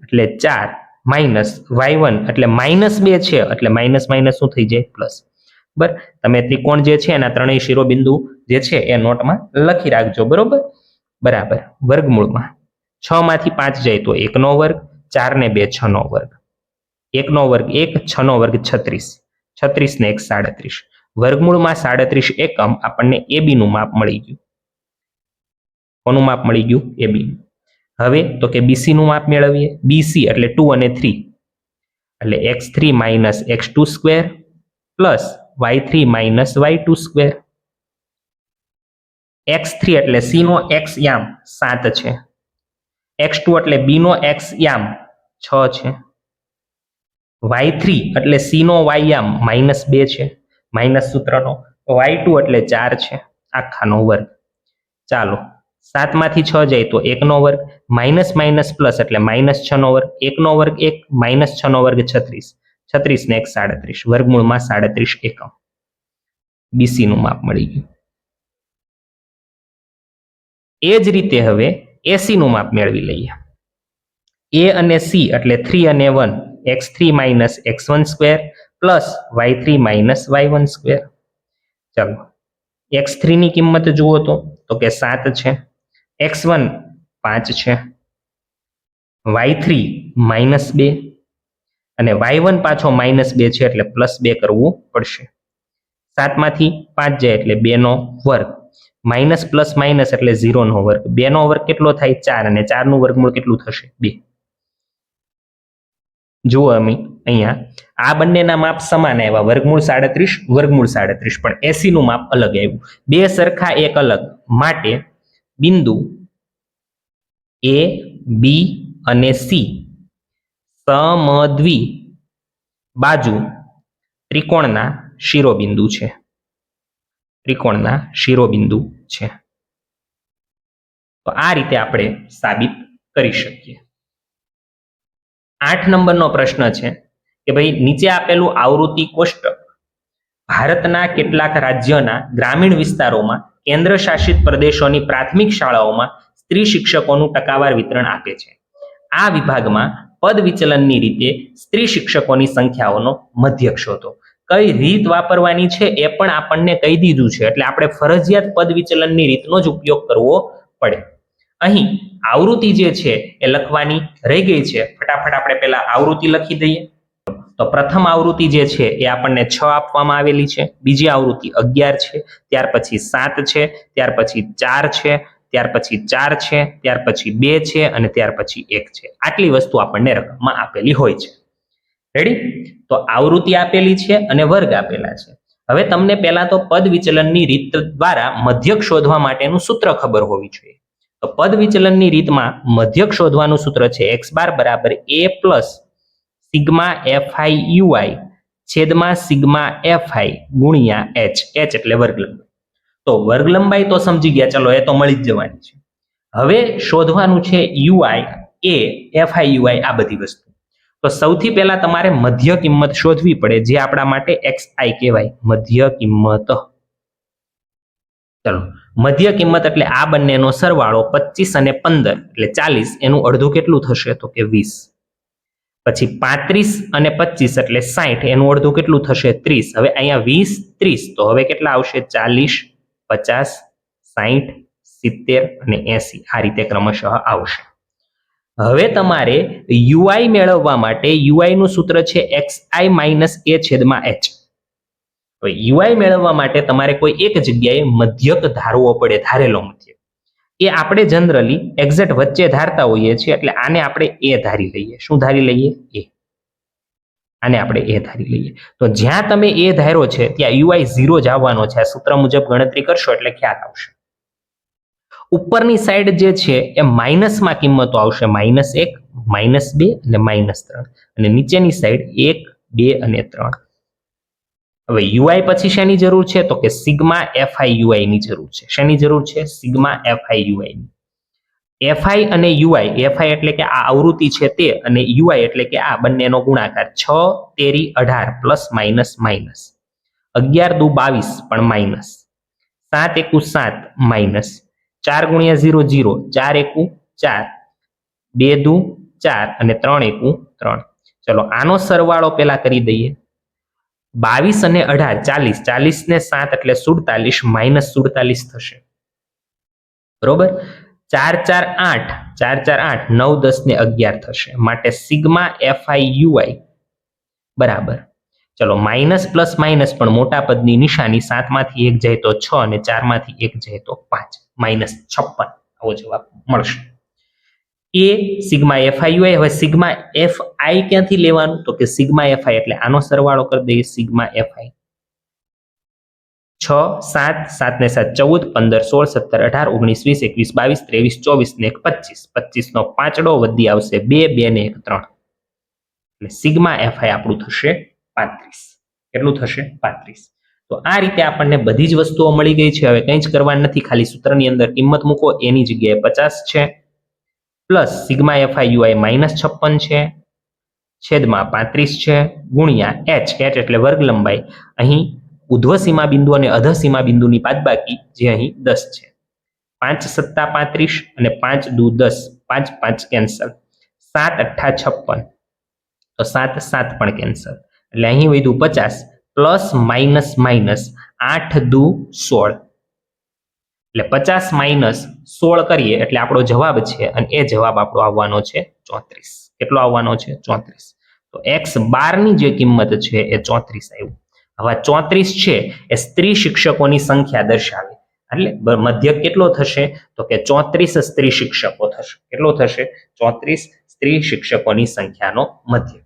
એટલે 4 માઇનસ y1 એટલે -2 છે એટલે માઇનસ માઇનસ શું થઈ જાય? પ્લસ. બરાબર, તમે ત્રિકોણ જે છે એના ત્રણેય શિરોબિંદુ જે છે એ નોટમાં લખી રાખજો. બરોબર, બરાબર. વર્ગમૂળમાં 6 માંથી 5 જાય તો 1 નો વર્ગ, 4 ને 2 6 નો વર્ગ, 1 નો વર્ગ 1, 6 નો વર્ગ 36, 36 ને 1 37. વર્ગમૂળમાં 37 એકમ આપણને AB નું માપ મળી ગયું. કોનું માપ મળી ગયું? AB. હવે તો કે BC નું માપ મેળવીએ. BC એટલે 2 અને 3 એટલે x3 - x2² plus y3 - y2². x3 એટલે C નો x યામ 7 છે, x2 એટલે B નો x યામ 6 છે, y3 એટલે C નો y યામ -2 છે, માઇનસ સૂત્રનો, y2 એટલે 4 છે આખાનો વર્ગ. ચાલો 7 માંથી 6 જાય તો 1 નો વર્ગ, માઇનસ માઇનસ પ્લસ એટલે -6 નો વર્ગ, 1 નો વર્ગ 1, -6 નો વર્ગ 36, 36 ને 1 37. વર્ગમૂળમાં 37 એકમ. BC નું માપ મળી ગયું. એ જ રીતે હવે AC નું માપ મેળવી લઈએ. A અને C એટલે 3 અને 1, x3 - x1² plus y3 - y1². ચાલો x3 ની કિંમત જુઓ તો કે 7 છે, x1 5 છે, y3 -2 અને y1 પાછો -2 છે એટલે +2 કરવું પડશે. 7 માંથી 5 જાય એટલે 2 નો વર્ગ, માઇનસ પ્લસ માઇનસ એટલે 0 નો વર્ગ. 2 નો વર્ગ કેટલો થાય? 4, અને 4 નું વર્ગમૂળ કેટલું થશે? 2. જુઓ અહીંયા આ બંનેના માપ સમાન આવ્યા, વર્ગમૂળ 37, વર્ગમૂળ 37, પણ AC નું માપ અલગ આવ્યું. બે સરખા એક અલગ માટે બિંદુ A, B અને C સમદ્વિ બાજુ ત્રિકોણના શિરોબિંદુ છે. ત્રિકોણના શિરોબિંદુ છે. તો આ રીતે આપણે સાબિત કરી શકીએ. 8 નંબરનો પ્રશ્ન છે કે ભાઈ નીચે આપેલું આવૃત્તિ કોષ્ટક ભારતના કેટલાક રાજ્યના ગ્રામીણ વિસ્તારોમાં કેન્દ્ર શાસિત પ્રદેશોની પ્રાથમિક શાળાઓમાં સ્ત્રી શિક્ષકોનું ટકાવાર વિતરણ આપે છે. આ વિભાગમાં પદ વિચલનની રીતે સ્ત્રી શિક્ષકોની સંખ્યાઓનો મધ્યક શોધો. કઈ રીત વાપરવાની છે એ પણ આપણને કહી દીધું છે, એટલે આપણે ફરજિયાત પદ વિચલનની રીતનો જ ઉપયોગ કરવો પડે. અહીં આવૃત્તિ જે છે એ લખવાની રહી ગઈ છે. ફટાફટ આપણે પહેલા આવૃત્તિ લખી દઈએ. તો પ્રથમ આવૃત્તિ જે છે એ આપણને 6 આપવામાં આવેલી છે, બીજી આવૃત્તિ 11 છે, ત્યાર પછી 7 છે, ત્યાર પછી 4 છે, ત્યાર પછી 4 છે, ત્યાર પછી 2 છે અને ત્યાર પછી 1 છે. આટલી વસ્તુ આપણને રકમમાં આપેલી હોય છે. રેડી? તો આવૃત્તિ આપેલી છે અને વર્ગ આપેલા છે. હવે તમને પહેલા તો પદ વિચલનની રીત દ્વારા મધ્યક શોધવા માટેનું સૂત્ર ખબર હોવી જોઈએ. તો પદ વિચલનની રીતમાં મધ્યક શોધવાનું સૂત્ર છે x બાર બરાબર a plus sigma fi ui છેદમાં સિગ્મા fi ગુણ્યા h. h એટલે વર્ગ લંબાઈ. તો વર્ગ લંબાઈ તો સમજી ગયા, ચલો એ તો મળી જ જવાની છે. હવે શોધવાનું છે ui a fi ui આ બધી વસ્તુ. તો સૌથી પહેલા તમારે મધ્ય કિંમત શોધવી પડે, જે આપણા માટે xi કહેવાય, મધ્ય કિંમત. ચલો મધ્ય કિંમત એટલે આ બંનેનો સરવાળો 25 અને 15 એટલે 40, એનું અડધું કેટલું થશે તો કે 20. પછી 35 અને 25 એટલે 60, એનું અડધું કેટલું થશે 30. હવે અહીંયા 20 30, તો હવે કેટલા આવશે 40 50 60 70 અને 80, આ રીતે ક્રમશઃ આવશે. હવે તમારે ui મેળવવા માટે ui નું સૂત્ર છે xi માઇનસ a છેદમાં h. હવે ui મેળવવા માટે તમારે કોઈ એક જગ્યાએ મધ્યક ધારવો પડે, ધારેલો મધ્યક. એ આપણે જનરલી એક્ઝેક્ટ વચ્ચે ધારતા હોઈએ છીએ, એટલે આને આપણે a ધારી લઈએ. શું ધારી લઈએ? a. આને આપણે a ધારી લઈએ. તો જ્યાં તમે a ધાર્યો છે ત્યાં ui 0 જ આવવાનો છે. આ સૂત્ર મુજબ ગણતરી કરશો એટલે ખ્યાલ આવશે. ઉપરની સાઈડ જે છે એ માઇનસમાં કિંમતો આવશે, -1 -2 અને -3, અને નીચેની સાઈડ 1 2 અને 3. હવે ui પછી શેની જરૂર છે તો કે સિગ્મા fi ui ની જરૂર છે. શેની જરૂર છે? સિગ્મા fi ui ની. fi અને ui, fi એટલે કે આ આવૃત્તિ છે તે, અને ui એટલે કે આ બંનેનો ગુણાકાર. 6 તેરી 18 પ્લસ માઇનસ માઇનસ, 11 દુ 22 પણ માઇનસ, 7 એકુ 7 માઇનસ, 4 ગુણ્યા 0 0, 4 એકુ 4, 2 દુ 4 અને 3 એકુ 3. ચલો આનો સરવાળો પેલા કરી દઈએ. 22 અને 18 40, 40 ને 7 એટલે 47 માઇનસ 47 થશે. બરોબર? 4 4 8, 4 4 8, 9 10 ને 11 થશે. માટે સિગ્મા fi ui બરાબર, ચલો માઇનસ પ્લસ માઇનસ પણ મોટા પદની નિશાની, 7 માંથી 1 જાય તો 6 અને 4 માંથી 1 જાય તો 5, -56 આવો જવાબ મળશે. એ સિગ્મા fi ui. હવે સિગ્મા fi ક્યાંથી લેવાનું તો કે સિગ્મા fi એટલે આનો સરવાળો કરી દઈએ. સિગ્મા fi 6 7 7 ને 7 14 15 16 17 18 19 20 21 22 23 24 ને 1 25, 25 નો પાંચડો વધી આવશે 2 2 ને 1 3, એટલે સિગ્મા fi આપણું થશે 35. કેટલું થશે? 35. તો આ રીતે આપણને બધી જ વસ્તુઓ મળી ગઈ છે. હવે કંઈ જ કરવાનું નથી, ખાલી સૂત્રની અંદર કિંમત મૂકો, એની જગ્યાએ 50 છે, પ્લસ સિગ્મા fi ui -56 છે, છેદમાં 35 છે, ગુણ્યા h. h એટલે વર્ગ લંબાઈ. અહીં ઉધ્વ સીમા બિંદુ અને અધ સીમા બિંદુની બાદબાકી, જે અહીં 10 છે. 5 સત્તા 35 અને 5 દુ 10, 5 5 કેન્સલ, 7 અઠ્ઠા 56, તો 7 7 પણ કેન્સલ, એટલે અહીં વધ્યું 50 પ્લસ માઇનસ માઇનસ 8 દુ 16, એટલે 50 માઇનસ 16 કરીએ એટલે આપણો જવાબ છે, અને એ જવાબ આપણો આવવાનો છે 34. કેટલો આવવાનો છે? 34. તો x12 ની જે કિંમત છે એ 34 આવ્યું. હવે 34 છે એ સ્ત્રી શિક્ષકોની સંખ્યા દર્શાવે, એટલે મધ્યક કેટલો થશે તો કે 34 સ્ત્રી શિક્ષકો થશે. કેટલો થશે? 34 સ્ત્રી શિક્ષકોની સંખ્યાનો મધ્યક.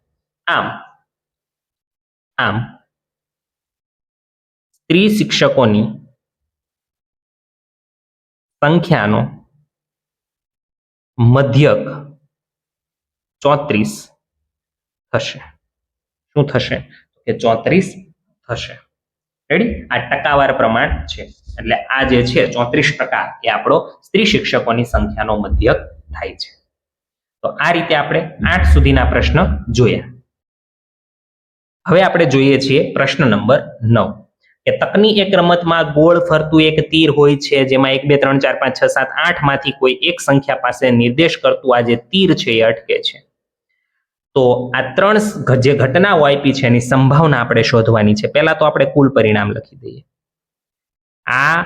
આમ સ્ત્રી શિક્ષકોની સંખ્યાનો મધ્યક 34 થશે. શું થશે? કે 34 થશે. રેડી? આ ટકાવાર પ્રમાણ છે, એટલે આ જે છે 34% એ આપણો સ્ત્રી શિક્ષકોની સંખ્યાનો મધ્યક થાય છે. તો આ રીતે આપણે 8 સુધીના પ્રશ્ન જોયા. હવે આપણે જોઈએ છીએ પ્રશ્ન નંબર 9, કે તકની એક રમતમાં ગોળ ફરતું એક તીર હોય છે, જેમાં 1 2 3 4 5 6 7 8 માંથી કોઈ એક સંખ્યા પાસે નિર્દેશ કરતું આ જે તીર છે એ અટકે છે. તો આ 3 જે ઘટનાઓ આપી છે એની સંભાવના આપણે શોધવાની છે. પહેલા તો આપણે કુલ પરિણામ લખી દઈએ. આ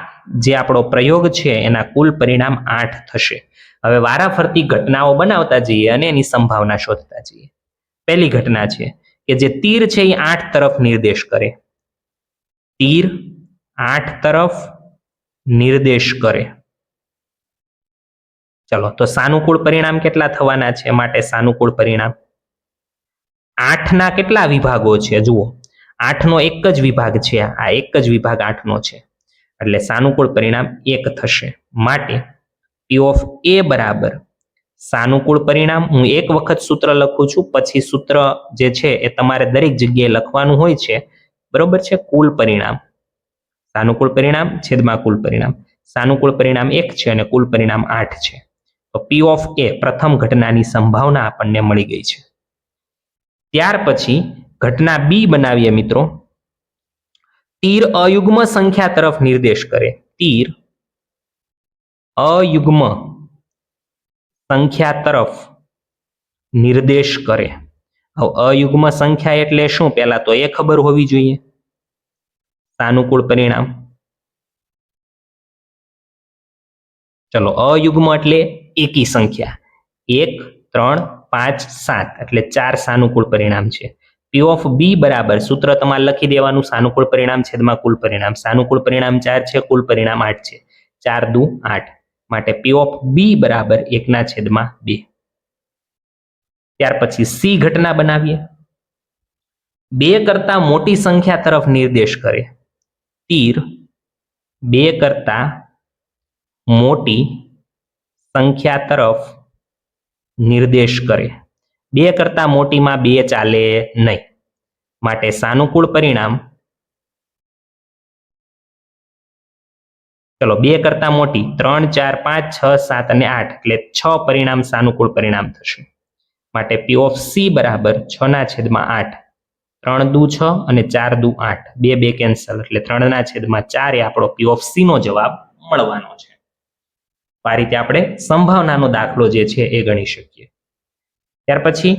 જે આપણો પ્રયોગ છે એના કુલ પરિણામ 8 થશે. હવે વારાફરતી ઘટનાઓ બનાવતા જઈએ અને એની સંભાવના શોધતા જઈએ. પહેલી ઘટના છે કે જે તીર છે એ 8 તરફ નિર્દેશ કરે. તીર 8 તરફ નિર્દેશ કરે. ચલો, તો સાનુકૂળ પરિણામ કેટલા થવાના છે? માટે સાનુકૂળ પરિણામ 8ના કેટલા વિભાગો છે? જુઓ, 8નો એક જ વિભાગ છે, આ એક જ વિભાગ 8નો છે, એટલે સાનુકૂળ પરિણામ 1 થશે. માટે P ઓફ A બરાબર સાનુકૂળ પરિણામ, હું એક વખત સૂત્ર લખું છું, પછી સૂત્ર જે છે એ તમારે દરેક જગ્યાએ લખવાનું હોય છે, બરોબર છે. કુલ પરિણામ, સાનુકૂળ પરિણામ છેદમાં કુલ પરિણામ, સાનુકૂળ પરિણામ 1 છે અને કુલ પરિણામ 8 છે. તો P ઓફ A પ્રથમ ઘટનાની સંભાવના આપણને મળી ગઈ છે. ત્યાર પછી ઘટના બી બનાવીએ મિત્રો. તીર અયુગ્મ સંખ્યા તરફ નિર્દેશ કરે. તીર અયુગ્મ સંખ્યા તરફ નિર્દેશ કરે. હવે અયુગ્મ સંખ્યા એટલે શું? પહેલા તો એ ખબર હોવી જોઈએ. સાનુકૂળ પરિણામ, ચલો, અયુગ્મ એટલે એકી સંખ્યા, 1, 3, 5, 7 એટલે 4 સાનુકૂળ પરિણામ છે. P ઓફ બી બરાબર સૂત્ર તમારે લખી દેવાનું, સાનુકૂળ પરિણામ છેદમાં કુલ પરિણામ. સાનુકૂળ પરિણામ 4 છે, કુલ પરિણામ 8 છે, 4 દુ 8, માટે P ઓફ બી બરાબર 1/2. ત્યાર પછી સી ઘટના બનાવીએ. 2 કરતા મોટી સંખ્યા તરફ નિર્દેશ કરે. તીર 2 કરતા મોટી સંખ્યા તરફ નિર્દેશ કરે. 2 કરતા મોટીમાં 2 ચાલે નહીં, માટે સાનુકૂળ પરિણામ, ચલો, 2 કરતા મોટી 3, 4, 5, 6, 7 અને 8 એટલે 6 પરિણામ સાનુકૂળ પરિણામ થશે. માટે P ઓફ સી બરાબર 6/8. 3 દુ 6 અને 4 દુ 8, 2 2 કેન્સલ એટલે 3/4 એ આપણો P ઓફ સી નો જવાબ મળવાનો છે. આ રીતે આપણે સંભાવનાનો દાખલો જે છે એ ગણી શકીએ. ત્યાર પછી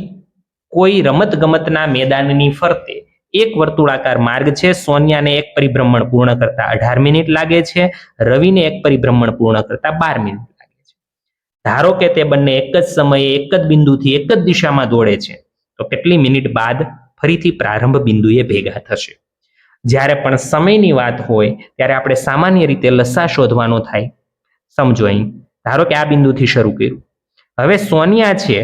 કોઈ રમત ગમતના મેદાનની ફરતે એક વર્તુળાકાર માર્ગ છે. સોનિયાને એક પરિભ્રમણ પૂર્ણ કરતા 18 મિનિટ લાગે છે, રવિને એક પરિભ્રમણ પૂર્ણ કરતા 12 મિનિટ લાગે છે. ધારો કે તે બંને એક જ સમયે એક જ બિંદુથી એક જ દિશામાં દોડે છે, તો કેટલી મિનિટ બાદ ફરીથી પ્રારંભ બિંદુએ ભેગા થશે? જ્યારે પણ સમયની વાત હોય ત્યારે આપણે સામાન્ય રીતે લસા શોધવાનો થાય. સમજો, અહીં ધારો કે આ બિંદુથી શરૂ કર્યું. હવે સોનિયા છે,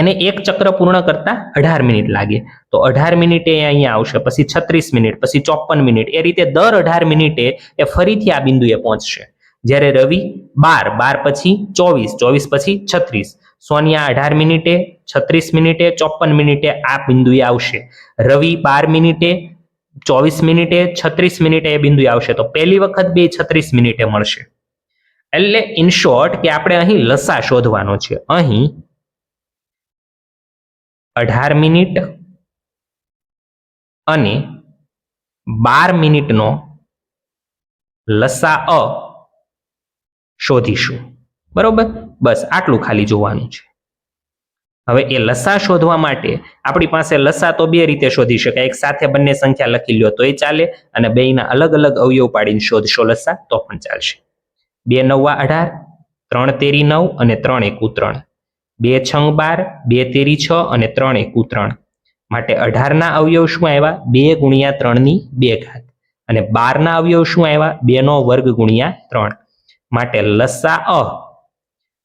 એને એક ચક્ર પૂર્ણ કરતા 18 મિનિટ લાગે, તો 18 મિનિટે અહીંયા આવશે, પછી 36 મિનિટ, પછી 54 મિનિટ, એ રીતે દર 18 મિનિટે એ ફરીથી આ બિંદુએ પહોંચશે. જ્યારે રવિ 12, 12 પછી 24, 24 પછી 36, સોનિયા 18 મિનિટે, 36 મિનિટે, 54 મિનિટે આ બિંદુએ આવશે. રવિ 12 મિનિટે, 24 મિનિટે, 36 મિનિટે એ બિંદુએ આવશે, તો પહેલી વખત બે 36 મિનિટે મળશે. એટલે ઇન શોર્ટ કે આપણે અહીં લસા શોધવાનો છે. અહીં 18 મિનિટ અને 12 મિનિટનો લસા શોધીશું. બરોબર, બસ આટલું ખાલી જોવાનું છે. હવે એ લસા શોધવા માટે આપણી પાસે લસા તો બે રીતે શોધી શકાય. એક સાથે બંને સંખ્યા લખી લ્યો તોય ચાલે, અને બેયના અલગ અલગ અવયવ પાડીને શોધશો લસા તો પણ ચાલશે. 2 9 18, 3 તેરી 9 અને 3 એકુ 3, 2 6 12, 2 તેરી 6 અને 3 એકુ 3, માટે 18 ના અવયવ શું આવ્યા? 2 ગુણ્યા 3 ની 2 ઘાત, અને 12 ના અવયવ શું આવ્યા? 2 નો વર્ગ ગુણ્યા 3, માટે લસા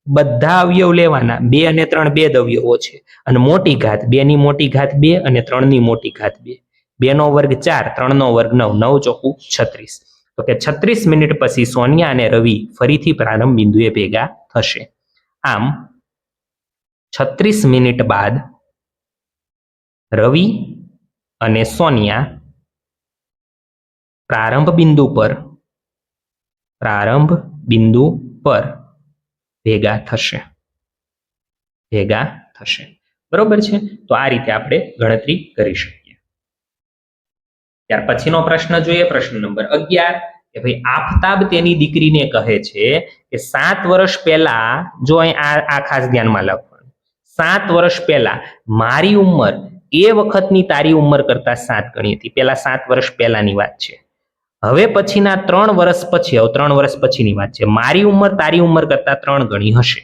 બધા અવયવ લેવાના. 2 અને 3 બે જ અવયવો છે, અને મોટી ઘાત 2 ની મોટી ઘાત 2 અને 3 ની મોટી ઘાત 2, 2 નો વર્ગ 4, 3 નો વર્ગ 9, 9 ચોકુ 36. તો કે 36 મિનિટ પછી સોનિયા અને રવિ ફરીથી પ્રારંભ બિંદુએ ભેગા થશે. આમ 36 મિનિટ બાદ રવિ અને સોનિયા પ્રારંભ બિંદુ પર ભેગા થશે. બરોબર છે? તો આ રીતે આપણે ગણતરી કરી શકીએ. ત્યાર પછીનો પ્રશ્ન જોઈએ, પ્રશ્ન નંબર 11, કે ભાઈ આફતાબ તેની દીકરીને કહે છે કે 7 વર્ષ પહેલા, જો અહીં આ ખાસ ધ્યાનમાં લખવાનું, 7 વર્ષ પહેલા મારી ઉંમર એ વખતની તારી ઉંમર કરતા 7 ગણી હતી. પેલા 7 વર્ષ પહેલાની વાત છે. હવે પછીના 3 વર્ષ પછી, 3 વર્ષ પછીની વાત છે, મારી ઉંમર તારી ઉંમર કરતા 3 ગણી હશે.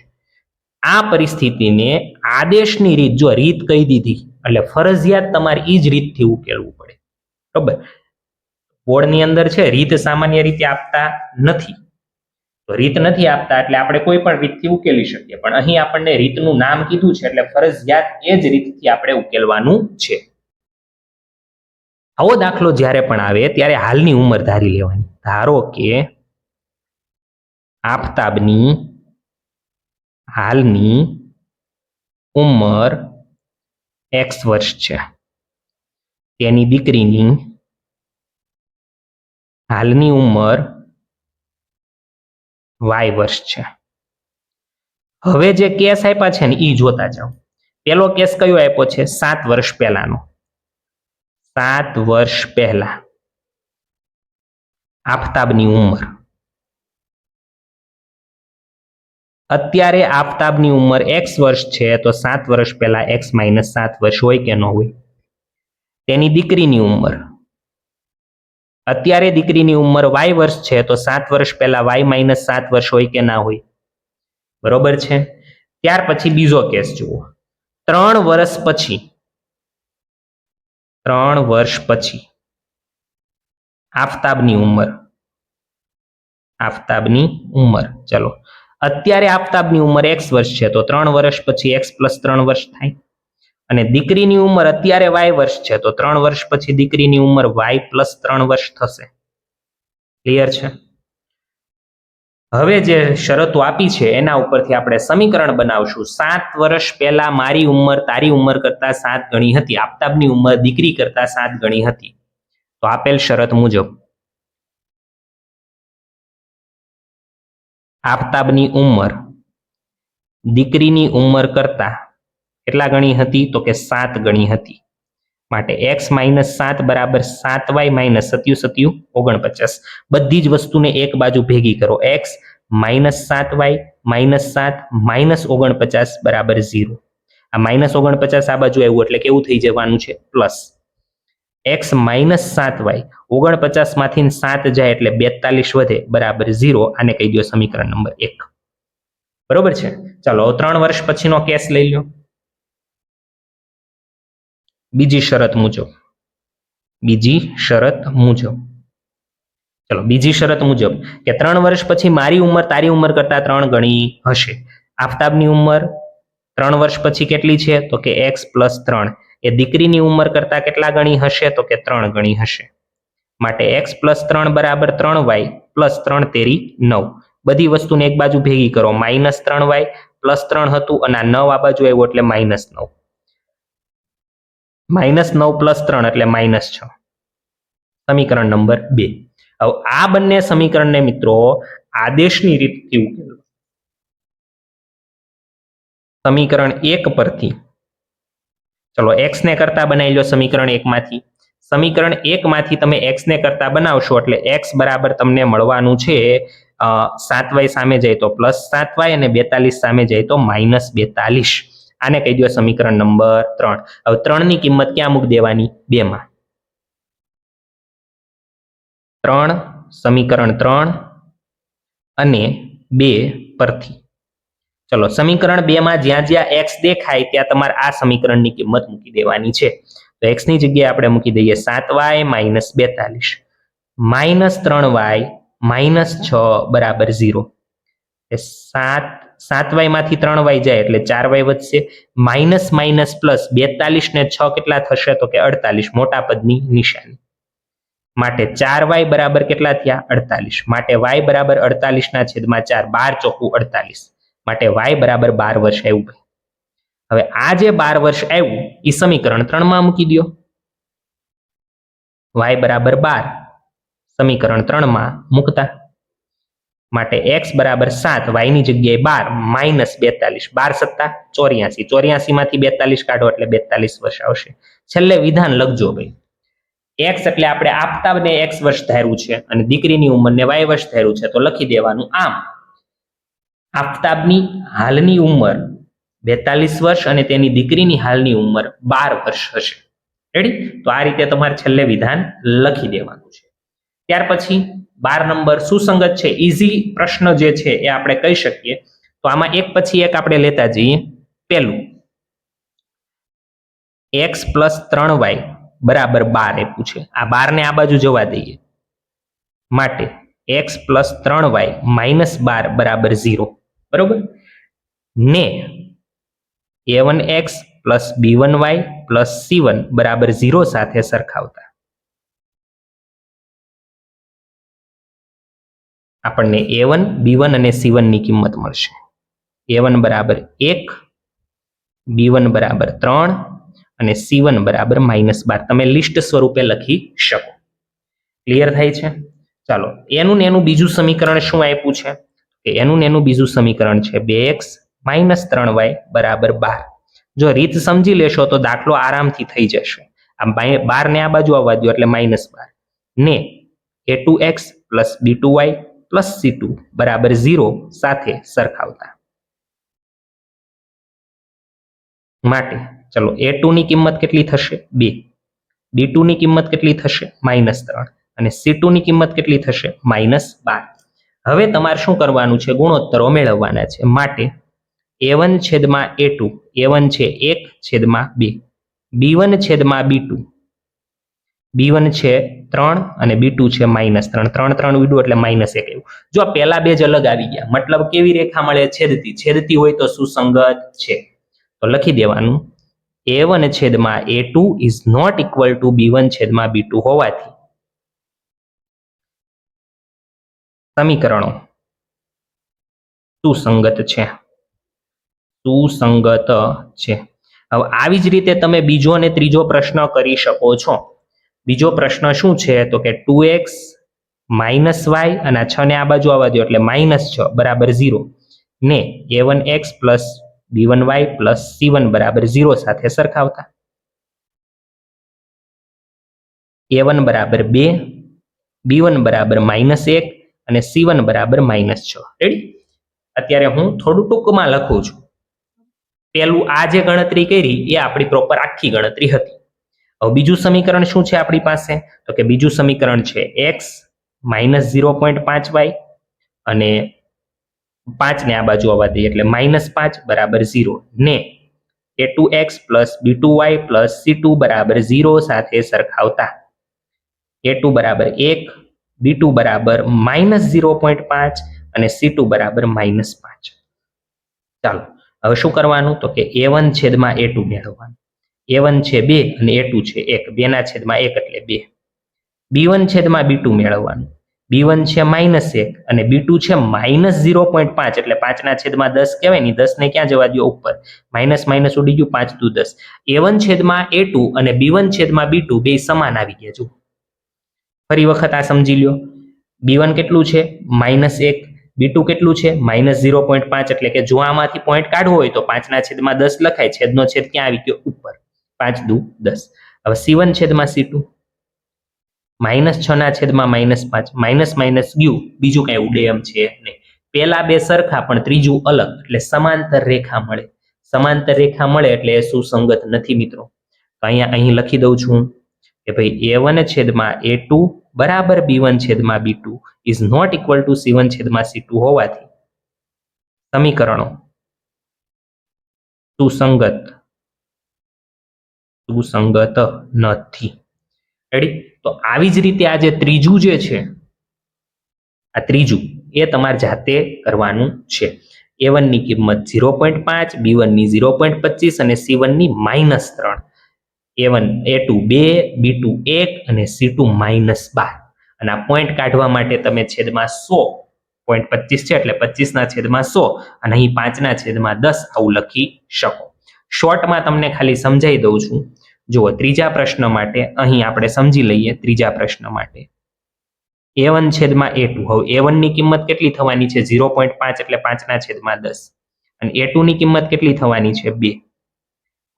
આ પરિસ્થિતિને આદેશની રીત, જો રીત કહી દીધી એટલે ફરજિયાત તમારે એ જ રીતથી ઉકેલવું પડે. બરોબર, બોર્ડની અંદર છે રીત સામાન્ય રીતે આપતા નથી, તો રીત નથી આપતા એટલે આપણે કોઈ પણ રીતથી ઉકેલી શકીએ, પણ અહીં આપણને રીતનું નામ કીધું છે એટલે ફરજિયાત એ જ રીતથી આપણે ઉકેલવાનું છે. આવો દાખલો જ્યારે પણ આવે ત્યારે હાલની ઉંમર ધારી લેવાની. ધારો કે આફતાબની હાલની ઉંમર x વર્ષ છે, તેની દીકરીની હાલની ઉંમર y વર્ષ છે. હવે જે કેસ આપ્યા છે ને એ જોતા જાઓ. પેલો કેસ કયો આપ્યો છે? 7 વર્ષ પહેલાનો. 7 વર્ષ પહેલા આફતાબની ઉંમર. અત્યારે આફતાબની ઉંમર x વર્ષ છે તો 7 વર્ષ પહેલા x - 7 વર્ષ હોય કે ન હોય? તેની દીકરીની ઉંમર. અત્યારે દીકરીની ઉંમર y વર્ષ છે તો 7 વર્ષ પહેલા y - 7 વર્ષ હોય કે ના હોય? બરોબર છે. ત્યાર પછી બીજો કેસ જુઓ. 3 વર્ષ પછી 3 વર્ષ પછી આફતાબની ઉંમર. આફતાબની ઉંમર. ચલો, અત્યારે આફતાબની ઉંમર x વર્ષ છે તો 3 વર્ષ પછી x + 3 વર્ષ થાય. અને દીકરીની ઉંમર અત્યારે y વર્ષ છે તો 3 વર્ષ પછી દીકરીની ઉંમર y + 3 વર્ષ થશે. ક્લિયર છે? હવે જે શરતો આપી છે એના ઉપરથી આપણે સમીકરણ બનાવશું. 7 વર્ષ પહેલા મારી ઉંમર તારી ઉંમર કરતા 7 ગણી હતી. આફતાબની ઉંમર દીકરી કરતા 7 ગણી હતી. તો આપેલ શરત મુજબ આફતાબની ઉંમર દીકરીની ઉંમર કરતા કેટલા ગણી હતી? તો કે 7 ગણી હતી. માટે x - 7 બરાબર 7y - 7 = 49. બધી જ વસ્તુને એક બાજુ ભેગી કરો. x - 7y - 7 - 49 બરાબર 0. આ -49 આ બાજુ આવ્યું એટલે કેવું થઈ જવાનું છે? પ્લસ. x - 7y 49 માંથી 7 જાય એટલે 42 વધે બરાબર 0. આને કહી દો સમીકરણ નંબર 1. બરોબર છે. ચાલો 3 વર્ષ પછીનો કેસ લઈ લો. બીજી શરત મુજબ. ચલો, બીજી શરત મુજબ કે 3 વર્ષ પછી મારી ઉંમર તારી ઉંમર કરતા 3 ગણી હશે. આફતાબની ઉંમર 3 વર્ષ પછી કેટલી છે? તો કે x + 3. એ દીકરીની ઉંમર કરતા કેટલા ગણી હશે? તો કે 3 ગણી હશે. માટે x + 3 બરાબર 3y + 3 તેરી 9. બધી વસ્તુને એક બાજુ ભેગી કરો. -3y + 3 હતું અને આ 9 આ બાજુ આવ્યું એટલે -9. -9 + 3 એટલે -6. સમીકરણ નંબર 2. હવે આ બંને સમીકરણને મિત્રો આદેશની રીતથી ઉકેલો. સમીકરણ 1 પરથી ચલો x ને કરતા બનાવી લો સમીકરણ 1 માંથી. સમીકરણ 1 માંથી તમે x ને કરતા બનાવશો એટલે x બરાબર તમને મળવાનું છે 7y સામે જાય તો +7y અને 42 સામે જાય તો -42. આને કહી દો સમીકરણ નંબર 3. હવે 3 ની કિંમત ક્યાં મૂકી દેવાની? 2 માં. 3 સમીકરણ 3 અને 2 પરથી. ચલો, સમીકરણ 2 માં જ્યાં જ્યાં x દેખાય ત્યાં તમારે આ સમીકરણની કિંમત મૂકી દેવાની છે. તો x ની જગ્યાએ આપણે મૂકી દઈએ 7y - 42 -3y -6 બરાબર 0. 7y માંથી 3y જાય એટલે 4y વધશે. માઇનસ માઇનસ પ્લસ 42 ને 6 કેટલા થશે? તો કે 48. મોટા પદની નિશાની. માટે 4y બરાબર કેટલા થયા? 48. માટે y બરાબર 48 ના છેદમાં 4. 12 ચોકું 48. માટે y બરાબર 12 વર્ષ આવ્યું. હવે આ જે 12 વર્ષ આવ્યું એ સમીકરણ 3 માં મૂકી દો. y બરાબર 12 સમીકરણ 3 માં મૂકતા. માટે x બરાબર 7, y ની જગ્યાએ 12 -42. 12 સત્તા 84. 84 માંથી 42 કાઢો એટલે 42 વર્ષ આવશે. છેલ્લે વિધાન લખજો ભાઈ. x એટલે આપણે આફતાબને x વર્ષ ધાર્યું છે અને દીકરીની ઉંમરને y વર્ષ ધાર્યું છે, તો લખી દેવાનું આમ. આફતાબની હાલની ઉંમર 42 વર્ષ અને તેની દીકરીની હાલની ઉંમર 12 વર્ષ હશે. રેડી? તો આ રીતે તમારે છેલ્લે વિધાન લખી દેવાનું છે. ત્યાર પછી 12 નંબર સુસંગત છે. ઈઝી પ્રશ્ન જે છે એ આપણે કહી શકીએ. તો આમાં એક પછી એક આપણે લેતા જઈએ. પહેલું x + 3y બરાબર 12 આપ્યું છે. આ 12 ને આ બાજુ જવા દઈએ. માટે x પ્લસ 3y માઇનસ 12 બરાબર 0, બરોબર ને a1x plus b1y plus c1 બરાબર 0 સાથે સરખાવતા આપણને a1, b1 અને c1 ની કિંમત મળશે. a1 બરાબર 1, b1 બરાબર 3 અને c1 બરાબર -12. તમે લિસ્ટ સ્વરૂપે લખી શકો. ક્લિયર થાય છે? ચાલો, એનું ને એનું બીજું સમીકરણ શું આપ્યું છે? કે એનું ને એનું બીજું સમીકરણ છે 2x માઇનસ 3y બરાબર 12. જો રીત સમજી લેશો તો દાખલો આરામથી થઈ જશે. આ 12 ને આ બાજુ આવવા દો એટલે -12 ને a2x plus b2y plus c2 બરાબર 0 સાથે સરખાવતા માટે ચલો a2 ની કિંમત કેટલી થશે? 2. b2 ની કિંમત કેટલી થશે? -3 અને c2 ની કિંમત કેટલી થશે? -12. હવે તમારે શું કરવાનું છે? ગુણોત્તરો મેળવવાના છે. માટે a1 છેદમાં a2, a1 છે 1 છેદમાં 2, b1 છેદમાં b2, b1 છે 3 અને b2 છે -3. 3 3 ઉડ્યું એટલે -1 આવ્યું. જો પહેલા બે જ અલગ આવી ગયા, મતલબ કેવી રેખા મળે? છેદતી. છેદતી હોય તો સુસંગત છે. તો લખી દેવાનું a1 છેદમાં a2 is not equal two b1 છેદમાં b2 હોવાથી સમીકરણો સુસંગત છે. સુસંગત છે. હવે આવી જ રીતે તમે બીજો અને ત્રીજો પ્રશ્ન કરી શકો છો. બીજો પ્રશ્ન શું છે? તો કે 2x માઇનસ વાય અને 6 ને આ બાજુ આવવા દો એટલે -6 બરાબર 0 ને a1x plus b1y plus c1 બરાબર 0 સાથે સરખાવતા a1 બરાબર 2, b1 બરાબર -1 અને c1 બરાબર -6. રેડી? અત્યારે હું થોડું ટૂંકમાં લખું છું. પેલું આ જે ગણતરી કરી એ આપણી પ્રોપર આખી ગણતરી હતી. હવે બીજું સમીકરણ શું છે આપણી પાસે? તો કે બીજું સમીકરણ છે x માઇનસ 0.5y અને 5 ને આ બાજુ આવવા દઈએ એટલે -5 બરાબર 0 ને a2x plus b2y plus c2 બરાબર 0 સાથે સરખાવતા a2 બરાબર 1, b2 બરાબર -0.5 અને c2 બરાબર -5. ચાલો હવે શું કરવાનું? તો કે a1 છેદમાં a2 મેળવવાનું. a1 છે 2 અને a2 છે 1, 2 ના છેદમાં 1 એટલે 2. b1 છેદમાં b2 મેળવવાનું. b1 છે -1 અને b2 છે -0.5 એટલે 5 ના છેદમાં 10 કહેવાય ને, 10 ને ક્યાં જવા દો? ઉપર. માઇનસ માઇનસ ઉડી ગયું, 5 દુ 10. a1 છેદમાં a2 અને b1 છેદમાં b2 બે સમાન આવી ગયા. જો ફરી વખત આ સમજી લ્યો. b1 કેટલું છે? -1. b2 કેટલું છે? -0.5 એટલે કે જો આમાંથી પોઈન્ટ કાઢવો હોય તો 5 ના છેદમાં 10 લખાય. છેદનો છેદ ક્યાં આવી ગયો? ઉપર. 5 દુ 10. હવે c1 છેદમાં c2 -6 ના છેદમાં -5, માઇનસ માઇનસ ગયું, બીજું કઈ ઉડે એમ છે નહીં. પેલા બે સરખા પણ ત્રીજું અલગ એટલે સમાંતર રેખા મળે. સમાંતર રેખા મળે એટલે એ સુસંગત નથી મિત્રો. તો અહીં લખી દઉં છું કે ભાઈ a1 છેદમાં a2 બરાબર b1 છેદમાં b2 is not equal two c1 છેદમાં c2 હોવાથી સમીકરણો સુસંગત નથી. રેડી? તો આવી જ રીતે આ જે ત્રીજું જે છે, આ ત્રીજું એ તમારે જાતે કરવાનું છે. a1 ની કિંમત 0.5, b1 ની 0.25 અને c1 ની -3. a1 a2 2, b2 1 અને c2 -12. અને આ પોઈન્ટ કાઢવા માટે તમે છેદમાં 100.25 છે એટલે 25 ના છેદમાં 100 અને અહીં 5 ના છેદમાં 10 આવું લખી શકો. શોર્ટમાં તમને ખાલી સમજાવી દઉં છું. જુઓ ત્રીજા પ્રશ્ન માટે અહીં આપણે સમજી લઈએ. ત્રીજા પ્રશ્ન માટે a1 છેદમાં a2. હવે a1 ની કિંમત કેટલી થવાની છે? 0.5 એટલે 5 ના છેદમાં 10 અને a2 ની કિંમત કેટલી થવાની છે? 2.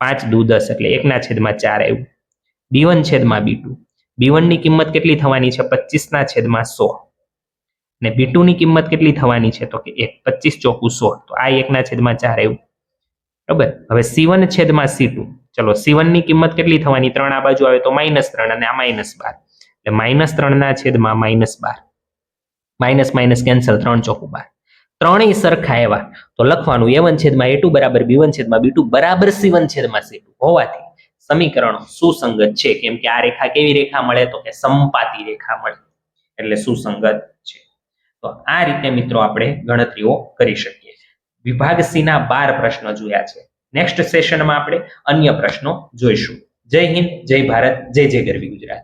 5 દુ 10 એટલે 1 ના છેદમાં 4 આવ્યું. b1 છેદમાં b2. b1 ની કિંમત કેટલી થવાની છે? 25 ના છેદમાં 100 અને b2 ની કિંમત કેટલી થવાની છે? તો કે 1. 25 ચોકું 100 તો આ 1 ના છેદમાં 4 આવ્યું. બરાબર? હવે c1 છેદમાં c2. ચલો c1 ની કિંમત કેટલી થવાની? 3 આ બાજુ આવે તો -3 અને આ -12 એટલે -3 ના છેદમાં -12. Minus minus cancel, 3 ચોકું 12. ત્રણેય સરખા એવા તો લખવાનું a1 છેદમાં a2 બરાબર b1 છેદમાં b2 બરાબર c1 છેદમાં c2 હોવાથી સમીકરણો સુસંગત છે. કેમ કે આ રેખા કેવી રેખા મળે? તો કે સંપાતી રેખા મળે એટલે સુસંગત છે. તો આ રીતે મિત્રો આપણે ગણતરીઓ કરી શકીએ. વિભાગ સી ના 12 પ્રશ્નો જોયા છે. નેક્સ્ટ સેશનમાં આપણે અન્ય પ્રશ્નો જોઈશું. જય હિન્દ, જય ભારત, જય જય ગરવી ગુજરાત.